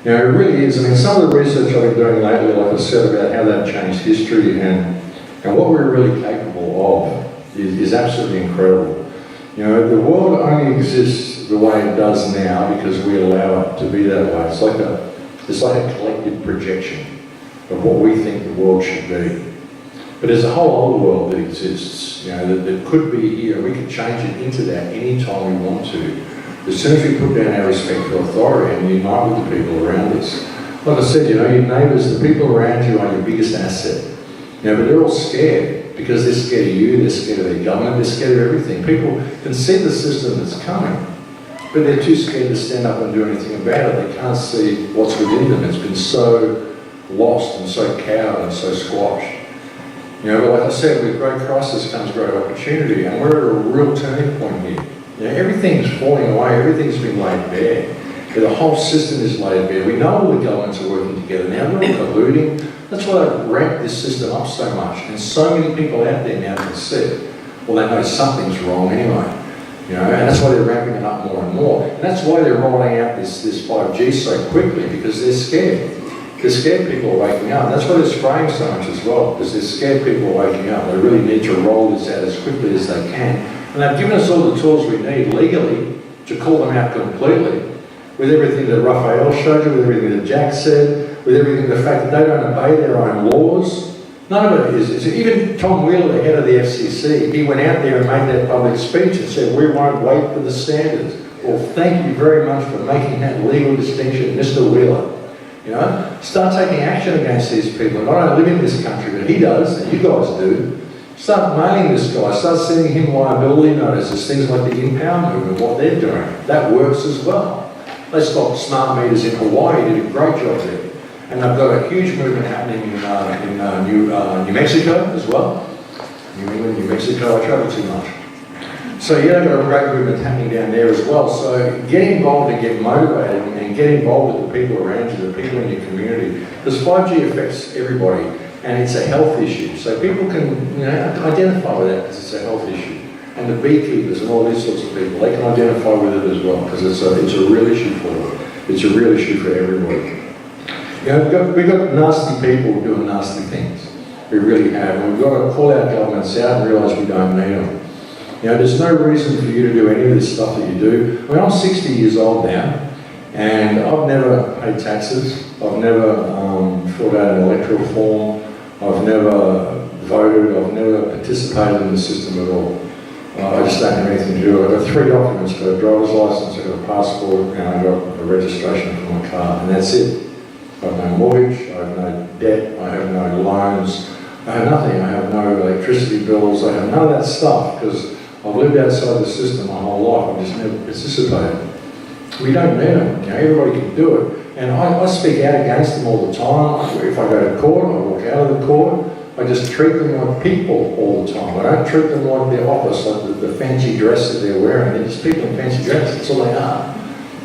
You know, it really is. I mean, some of the research I've been doing lately, like I said, about how that changed history and what we're really capable of is absolutely incredible. You know, the world only exists the way it does now because we allow it to be that way. It's like a collective projection of what we think the world should be. But there's a whole other world that exists, you know, that could be here. We can change it into that anytime we want to. As soon as we put down our respect for authority and unite with the people around us. Like I said, you know, your neighbours, the people around you are your biggest asset. You know, but they're all scared because they're scared of you, they're scared of their government, they're scared of everything. People can see the system that's coming, but they're too scared to stand up and do anything about it. They can't see what's within them. It's been so lost and so cowed and so squashed. You know, but like I said, with great crisis comes great opportunity, and we're at a real turning point here. You know, everything's falling away, everything's been laid bare. The whole system is laid bare. We know all the governments are working together now, they're all colluding. That's why they've ramped this system up so much, and so many people out there now can see it. Well, they know something's wrong anyway. You know, and that's why they're ramping it up more and more. And that's why they're rolling out this 5G so quickly, because they're scared. They're scared people are waking up. That's why they're spraying so much as well, because they're scared people are waking up. They really need to roll this out as quickly as they can. And they've given us all the tools we need legally to call them out completely, with everything that Raphael showed you, with everything that Jack said, with everything, the fact that they don't obey their own laws. None of it is. Even Tom Wheeler, the head of the FCC, he went out there and made that public speech and said, we won't wait for the standards. Well, thank you very much for making that legal distinction, Mr. Wheeler. You know, start taking action against these people. I don't live in this country, but he does, and you guys do. Start mailing this guy, start sending him liability notices, things like the impound movement, what they're doing. That works as well. They stopped smart meters in Hawaii, did a great job there. And they've got a huge movement happening in New Mexico as well. New England, New Mexico, I travel too much. So yeah, they've got a great movement happening down there as well. So get involved and get motivated and get involved with the people around you, the people in your community. Because 5G affects everybody and it's a health issue. So people can identify with that because it's a health issue. And the beekeepers and all these sorts of people, they can identify with it as well because it's a real issue for them. It's a real issue for everybody. You know, we've got nasty people doing nasty things. We really have. And we've got to call our governments out and realise we don't need them. You know, there's no reason for you to do any of this stuff that you do. I mean, I'm 60 years old now, and I've never paid taxes. I've never filled out an electoral form. I've never voted. I've never participated in the system at all. I just don't have anything to do. I've got 3 documents. I've got a driver's license, I've got a passport, and I've got a registration for my car, and that's it. I have no mortgage, I have no debt, I have no loans, I have nothing. I have no electricity bills, I have none of that stuff because I've lived outside the system my whole life. I've just never participated. We don't need them. You know, everybody can do it. And I speak out against them all the time. If I go to court, I walk out of the court. I just treat them like people all the time. I don't treat them like their office, like the fancy dress that they're wearing. They're just people in fancy dress. That's all they are.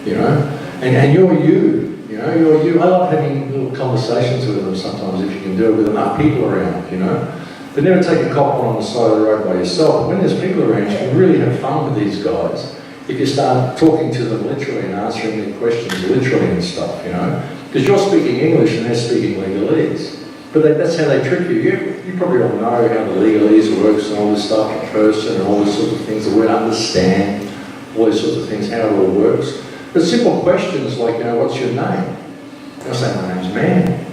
You know? And you're you. You know, you're you. I love having little conversations with them sometimes if you can do it with enough people around, you know. But never take a cop on the side of the road by yourself. When there's people around, you can really have fun with these guys if you start talking to them literally and answering their questions literally and stuff, you know. Because you're speaking English and they're speaking legalese. But that's how they trick you. You probably all know how the legalese works and all this stuff in person and all these sorts of things, the word understand, all these sorts of things, how it all works. But simple questions like, you know, what's your name? I'll say, my name's Man.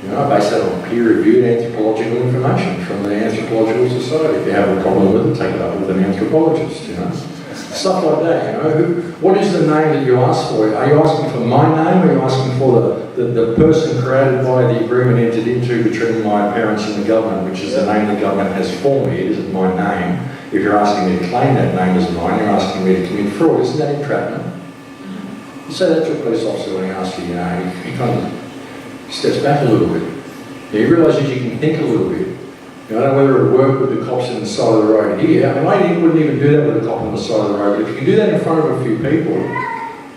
You know, I base that on peer-reviewed anthropological information from the Anthropological Society. If you have a problem with it, take it up with an anthropologist, you know. Stuff like that, you know. What is the name that you ask for? Are you asking for my name or are you asking for the person created by the agreement entered into between my parents and the government, which is the name the government has for me? It isn't my name. If you're asking me to claim that name as mine, you're asking me to commit fraud. Isn't that entrapment? You say that to a police officer when he asks you, you know, he kind of steps back a little bit. You realise that you can think a little bit. You know, I don't know whether it would work with the cops on the side of the road here. I mean, I wouldn't even do that with a cop on the side of the road. But if you can do that in front of a few people,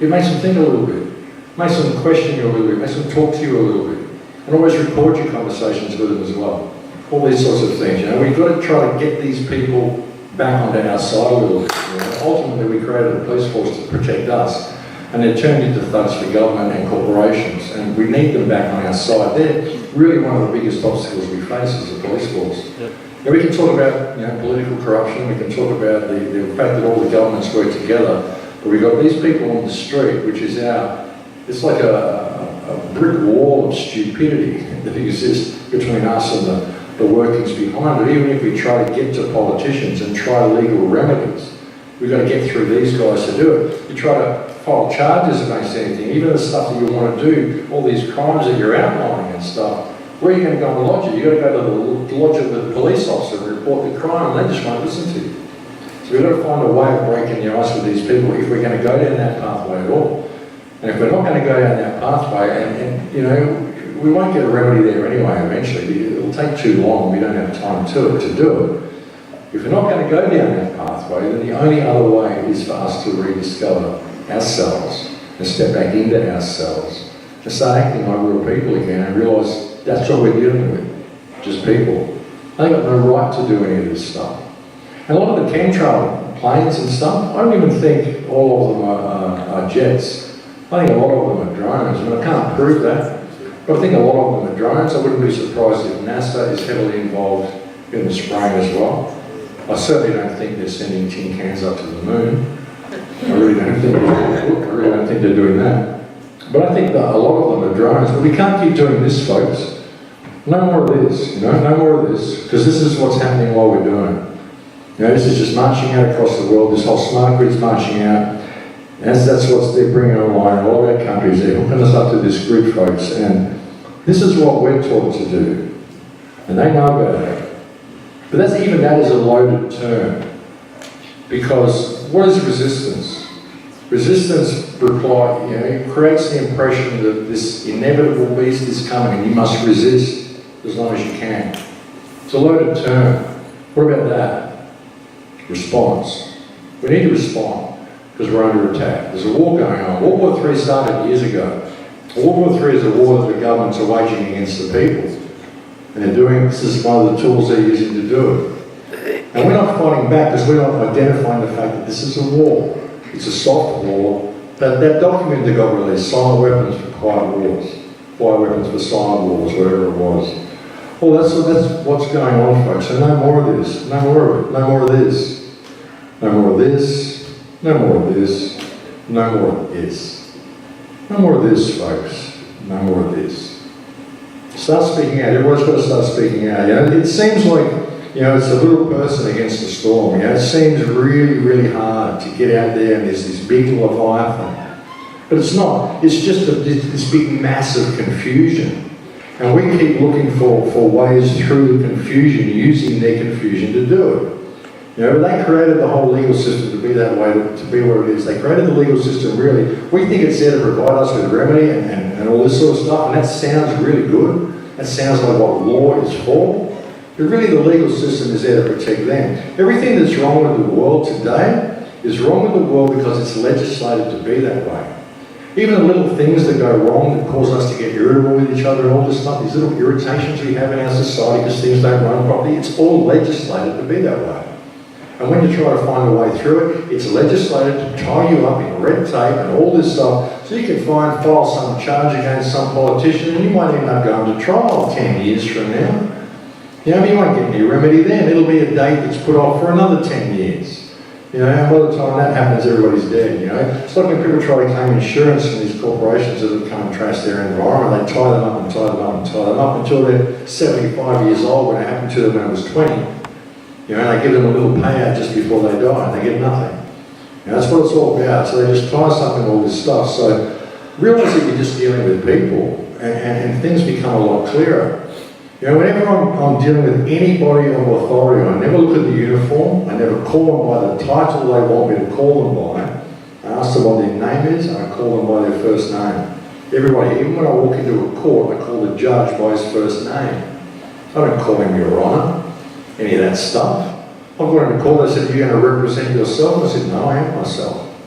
it makes them think a little bit. It makes them question you a little bit. It makes them talk to you a little bit. And always record your conversations with them as well. All these sorts of things. You know, we've got to try to get these people back onto our side a little bit. You know? Ultimately, we created a police force to protect us. And they're turned into thugs for government and corporations, and we need them back on our side. They're really one of the biggest obstacles we face as a police force. Yep. Now we can talk about, you know, political corruption, we can talk about the fact that all the governments work together, but we've got these people on the street, which is it's like a brick wall of stupidity that exists between us and the workings behind it. Even if we try to get to politicians and try legal remedies, we've got to get through these guys to do it. You try to file charges against anything, even the stuff that you want to do, all these crimes that you're outlining and stuff, where are you going to go and lodge it? You've got to go to the lodge of the police officer and report the crime, and they just won't listen to you. So we've got to find a way of breaking the ice with these people if we're going to go down that pathway at all. And if we're not going to go down that pathway, and you know, we won't get a remedy there anyway eventually. It'll take too long, we don't have time to do it. If we're not going to go down that pathway, then the only other way is for us to rediscover ourselves and step back into ourselves and start acting like real people again and realise that's what we're dealing with, just people. They've got no right to do any of this stuff. And a lot of the chemtrail planes and stuff, I don't even think all of them are jets. I think a lot of them are drones, and I can't prove that, but I think a lot of them are drones. I wouldn't be surprised if NASA is heavily involved in the spraying as well. I certainly don't think they're sending tin cans up to the moon. I really don't think they're doing that. But I think that a lot of them are drones. But we can't keep doing this, folks. No more of this, you know, no more of this. Because this is what's happening while we're doing it. You know, this is just marching out across the world. This whole smart grid's marching out. That's what they're bringing online in all of our countries. They're hooking us up to this grid, folks, and this is what we're taught to do. And they know about it. But that is a loaded term. Because what is resistance? Resistance creates the impression that this inevitable beast is coming and you must resist as long as you can. It's a loaded term. What about that? Response. We need to respond because we're under attack. There's a war going on. World War III started years ago. World War III is a war that the governments are waging against the people. And this is one of the tools they're using to do it. And we're not fighting back because we're not identifying the fact that this is a war. It's a soft war. That document that got released, Silent Weapons for Quiet Wars, Quiet Weapons for Silent Wars, whatever it was. Well, that's what's going on, folks. So no more of this, no more of it, no more of this, no more of this, no more of this, no more of this. No more of this, folks. No more of this. Start speaking out. Everybody's got to start speaking out. It seems like, it's a little person against the storm. It seems really, really hard to get out there and there's this big leviathan. But it's not. It's just this big, massive confusion. And we keep looking for ways through the confusion, using their confusion to do it. They created the whole legal system to be that way, to be what it is. They created the legal system really. We think it's there to provide us with remedy and all this sort of stuff, and that sounds really good. That sounds like what law is for. But really the legal system is there to protect them. Everything that's wrong with the world today is wrong with the world because it's legislated to be that way. Even the little things that go wrong that cause us to get irritable with each other and all this stuff, these little irritations we have in our society because things don't run properly, it's all legislated to be that way. And when you try to find a way through it, it's legislated to tie you up in red tape and all this stuff so you can file some charge against some politician and you might end up going to trial 10 years from now. You won't get any remedy then. It'll be a date that's put off for another 10 years. And by the time that happens, everybody's dead, It's like when people try to claim insurance from these corporations that have come and trash their environment, they tie them up and tie them up and tie them up until they're 75 years old when it happened to them when it was 20. And they give them a little payout just before they die and they get nothing. That's what it's all about. So they just tie us up in all this stuff. So realise that you're just dealing with people and things become a lot clearer. Whenever I'm dealing with anybody of authority, I never look at the uniform, I never call them by the title they want me to call them by. I ask them what their name is, and I call them by their first name. Everybody, even when I walk into a court, I call the judge by his first name. I don't call him Your Honour, any of that stuff. I've got in a court, they said, are you going to represent yourself? I said, no, I am myself.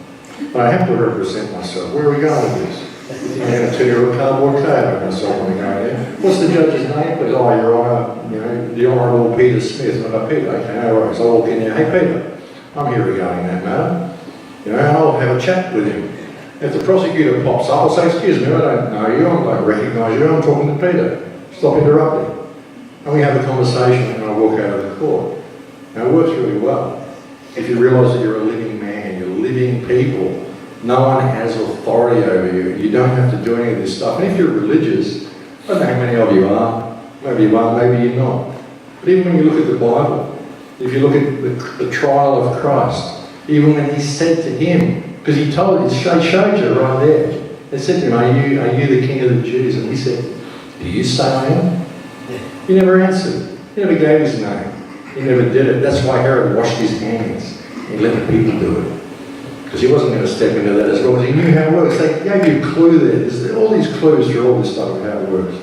But I have to represent myself. Where are we going with this? I'm going to turn you a cardboard cave myself when we go there. What's the judge's name? Please, Your Honour, the Honourable Peter Smith. And I go, Peter, okay, no worries. I'll walk in there, hey Peter, I'm here regarding that matter. And I'll have a chat with him. If the prosecutor pops up, I'll say, excuse me, I don't know you, I don't recognise you, I'm talking to Peter. Stop interrupting. And we have a conversation and I walk out of the court. And it works really well. If you realise that you're a living man, you're living people, no one has authority over you. You don't have to do any of this stuff. And if you're religious, I don't know how many of you are. Maybe you are, maybe you're not. But even when you look at the Bible, if you look at the trial of Christ, even when he said to him, because he showed you right there, they said to him, are you the king of the Jews? And he said, do you say I am? He never answered. He never gave his name. He never did it. That's why Herod washed his hands and let the people do it. Because he wasn't going to step into that as well, because he knew how it works. They gave you a clue there. There's all these clues through all this stuff of how it works.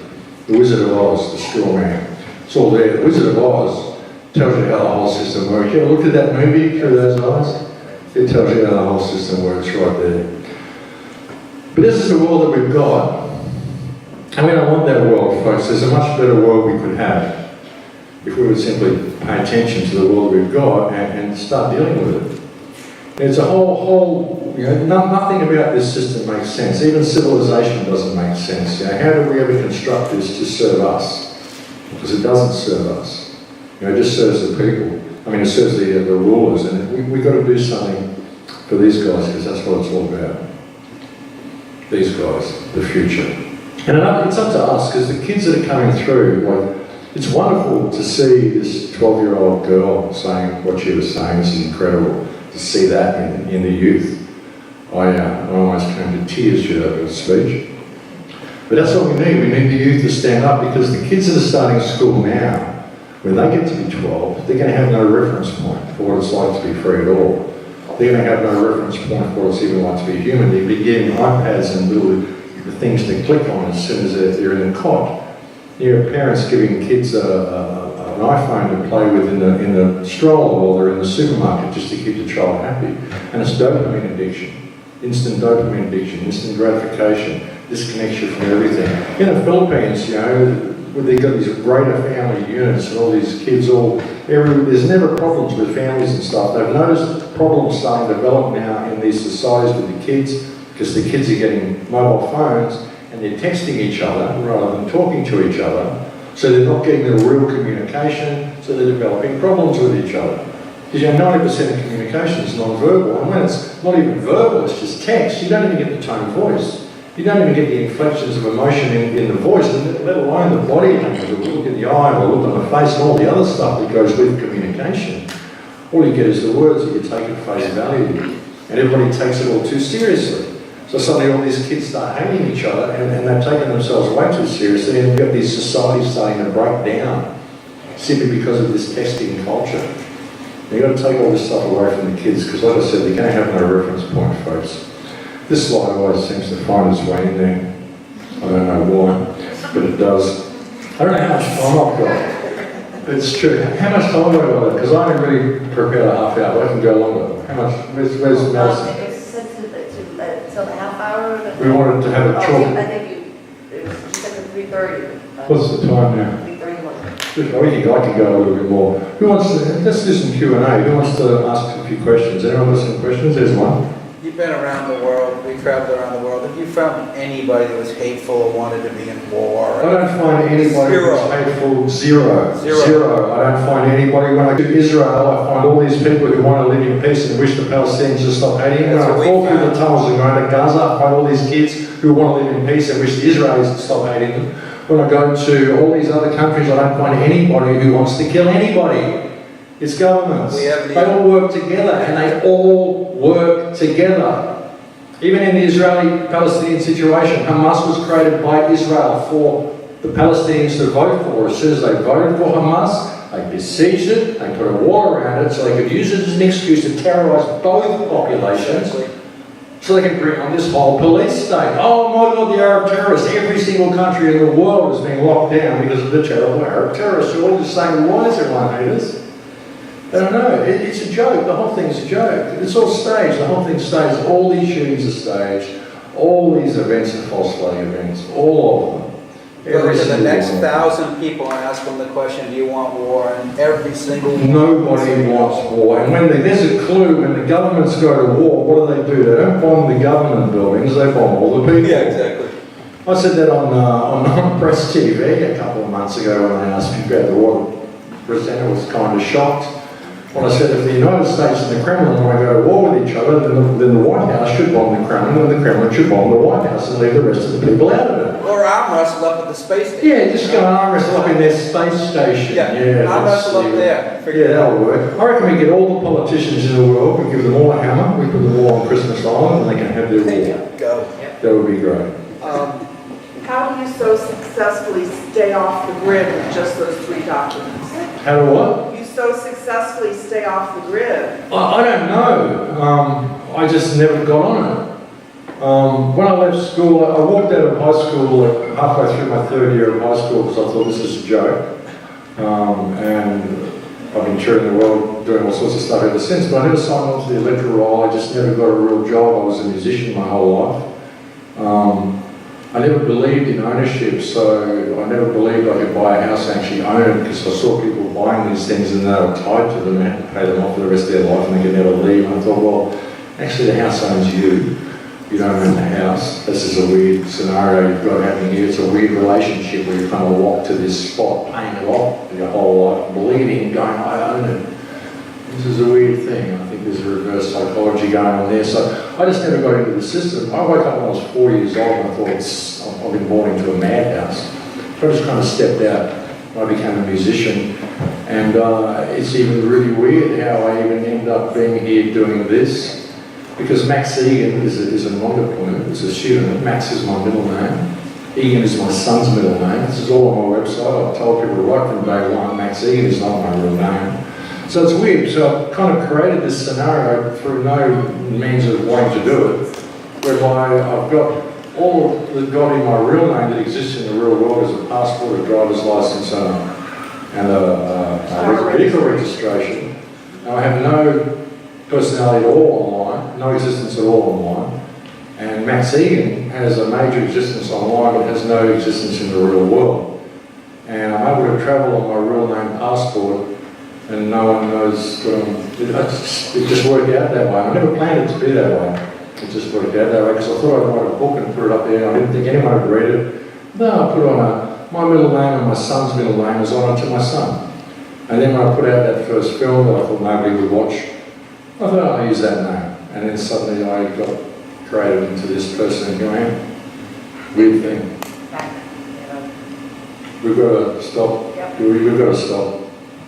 The Wizard of Oz, the straw man. It's all there. The Wizard of Oz tells you how the whole system works. You ever looked at that movie through those eyes? It tells you how the whole system works right there. But this is the world that we've got. And we don't want that world, folks. There's a much better world we could have if we would simply pay attention to the world we've got and start dealing with it. It's a whole nothing about this system makes sense. Even civilization doesn't make sense. How do we ever construct this to serve us? Because it doesn't serve us. It just serves the people. It serves the rulers. And we've got to do something for these guys because that's what it's all about. These guys, the future. And it's up to us because the kids that are coming through, it's wonderful to see this 12-year-old girl saying what she was saying. This is incredible to see that in the youth. I almost came to tears during that speech. But that's what we need. We need the youth to stand up, because the kids that are starting school now, when they get to be 12, they're going to have no reference point for what it's like to be free at all. They're going to have no reference point for what it's even like to be human. They'll be getting iPads and little things to click on as soon as they're in the cot. You have parents giving kids an iPhone to play with in the stroller while they're in the supermarket just to keep the child happy. And it's dopamine addiction, instant dopamine addiction, instant gratification, disconnection from everything. In the Philippines, you know, they've got these greater family units and all these kids there's never problems with families and stuff. They've noticed problems starting to develop now in these societies with the kids, because the kids are getting mobile phones and they're texting each other rather than talking to each other. So they're not getting the real communication, so they're developing problems with each other. Because you know, 90% of communication is non-verbal, and when it's not even verbal, it's just text, you don't even get the tone of voice. You don't even get the inflections of emotion in the voice, let alone the body language, or look in the eye, or look on the face, and all the other stuff that goes with communication. All you get is the words that you take at face value, and everybody takes it all too seriously. So suddenly all these kids start hating each other, and they've taken themselves way too seriously, and you've got these societies starting to break down, simply because of this testing culture. You've got to take all this stuff away from the kids, because like I said, they're going to have no reference point, folks. This slide always seems to find its way in there. I don't know why, but it does. I don't know how much time I've got. It's true. How much time have I got? Because I only really prepared a half hour. I can go longer. How much? Where's Nelson? It's set till the half hour. We wanted to have a talk. I think you said 3:30. What's the time now? 3:31. I can go a little bit more. Who wants to? Let's do some Q&A. Who wants to ask a few questions? Anyone got some questions? There's one. You've been around the world, we traveled around the world. Have you found anybody that was hateful or wanted to be in war? I don't find anybody who's hateful. Zero. I don't find anybody. When I go to Israel, I find all these people who want to live in peace and wish the Palestinians to stop hating. When I fall through the tunnels and go to Gaza, I find all these kids who want to live in peace and wish the Israelis to stop hating them. When I go to all these other countries, I don't find anybody who wants to kill anybody. It's governments. They all work together, and they all work together. Even in the Israeli-Palestinian situation, Hamas was created by Israel for the Palestinians to vote for. As soon as they voted for Hamas, they besieged it, they put a wall around it, so they could use it as an excuse to terrorise both populations, so they could bring on this whole police state. Oh my God, the Arab terrorists. Every single country in the world is being locked down because of the terrible Arab terrorists. You're all just saying, why is everyone hate us? I don't know. It's a joke. The whole thing's a joke. It's all staged. The whole thing's staged. All these shootings are staged. All these events are false flag events. All of them. Go to the next 1,000 people and ask them the question, do you want war? And every single one. Nobody wants war. And there's a clue, when the governments go to war, what do? They don't bomb the government buildings, they bomb all the people. Yeah, exactly. I said that on Press TV a couple of months ago when I asked people about the war. The presenter was kind of shocked. When I said if the United States and the Kremlin want to go to war with each other, then the White House should bomb the Kremlin, and the Kremlin should bomb the White House and leave the rest of the people out of it. Or arm wrestle up at the space station. Yeah, just go and arm wrestle up in their space station. Yeah, arm wrestle up there. Yeah, that'll work. I reckon we get all the politicians in the world, we give them all a hammer, we put them all on Christmas Island, and they can have their war. Go. That would be great. How do you so successfully stay off the grid with just those 3 documents? How do what? You so successfully stay off the grid. I don't know. I just never got on it. When I left school, I walked out of high school like halfway through my 3rd year of high school because I thought this is a joke. And I've been touring the world doing all sorts of stuff ever since, but I never signed on to the electoral roll. I just never got a real job. I was a musician my whole life. I never believed in ownership, so I never believed I could buy a house and actually own it, because I saw people buying these things and they were tied to them and had to pay them off for the rest of their life and they could never leave. And I thought, well, actually the house owns you. You don't own the house. This is a weird scenario you've got happening here. It's a weird relationship where you're kind of locked to this spot, paying it off your whole life, believing, going, I own it. This is a weird thing. I think there's a reverse psychology going on there. So I just never got into the system. I woke up when I was 4 years old and I thought, I've been born into a madhouse. So I just kind of stepped out. I became a musician. And it's even really weird how I even ended up being here doing this. because Max Egan is a non-deployment, it's a student. Max is my middle name. Egan is my son's middle name. This is all on my website. I've told people right from day one, Max Egan is not my real name. So it's weird. So I've kind of created this scenario through no means of wanting to do it, whereby I've got all that got in my real name that exists in the real world as a passport, a driver's license, and a vehicle registration. Now I have no personality at all online, no existence at all online. And Max Egan has a major existence online but has no existence in the real world. And I'm able to travel on my real name passport and no one knows it just worked out that way. I never planned it to be that way. It just worked out that way because I thought I'd write a book and put it up there. I didn't think anyone would read it. No, I put on my middle name and my son's middle name is on it to my son. And then when I put out that first film that I thought nobody would watch, I thought I'll use that name. And then suddenly I got created into this person who I am. Weird thing. We've got to stop. Yep. We've got to stop.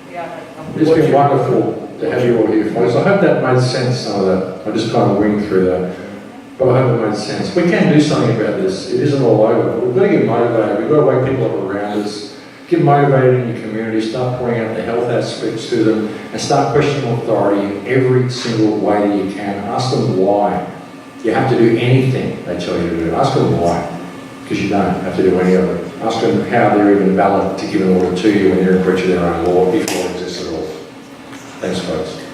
Yeah. It's been wonderful to have you all here, folks. I hope that made sense, some of that. I just kind of winged through that. But I hope it made sense. We can do something about this. It isn't all over. We've got to get motivated. We've got to wake people up around us. Get motivated in your community. Start pointing out the health aspects to them and start questioning authority in every single way that you can. Ask them why. You have to do anything they tell you to do. Ask them why. Because you don't have to do any of it. Ask them how they're even valid to give an order to you when they're in breach of their own law, if law exists at all. Thanks, folks.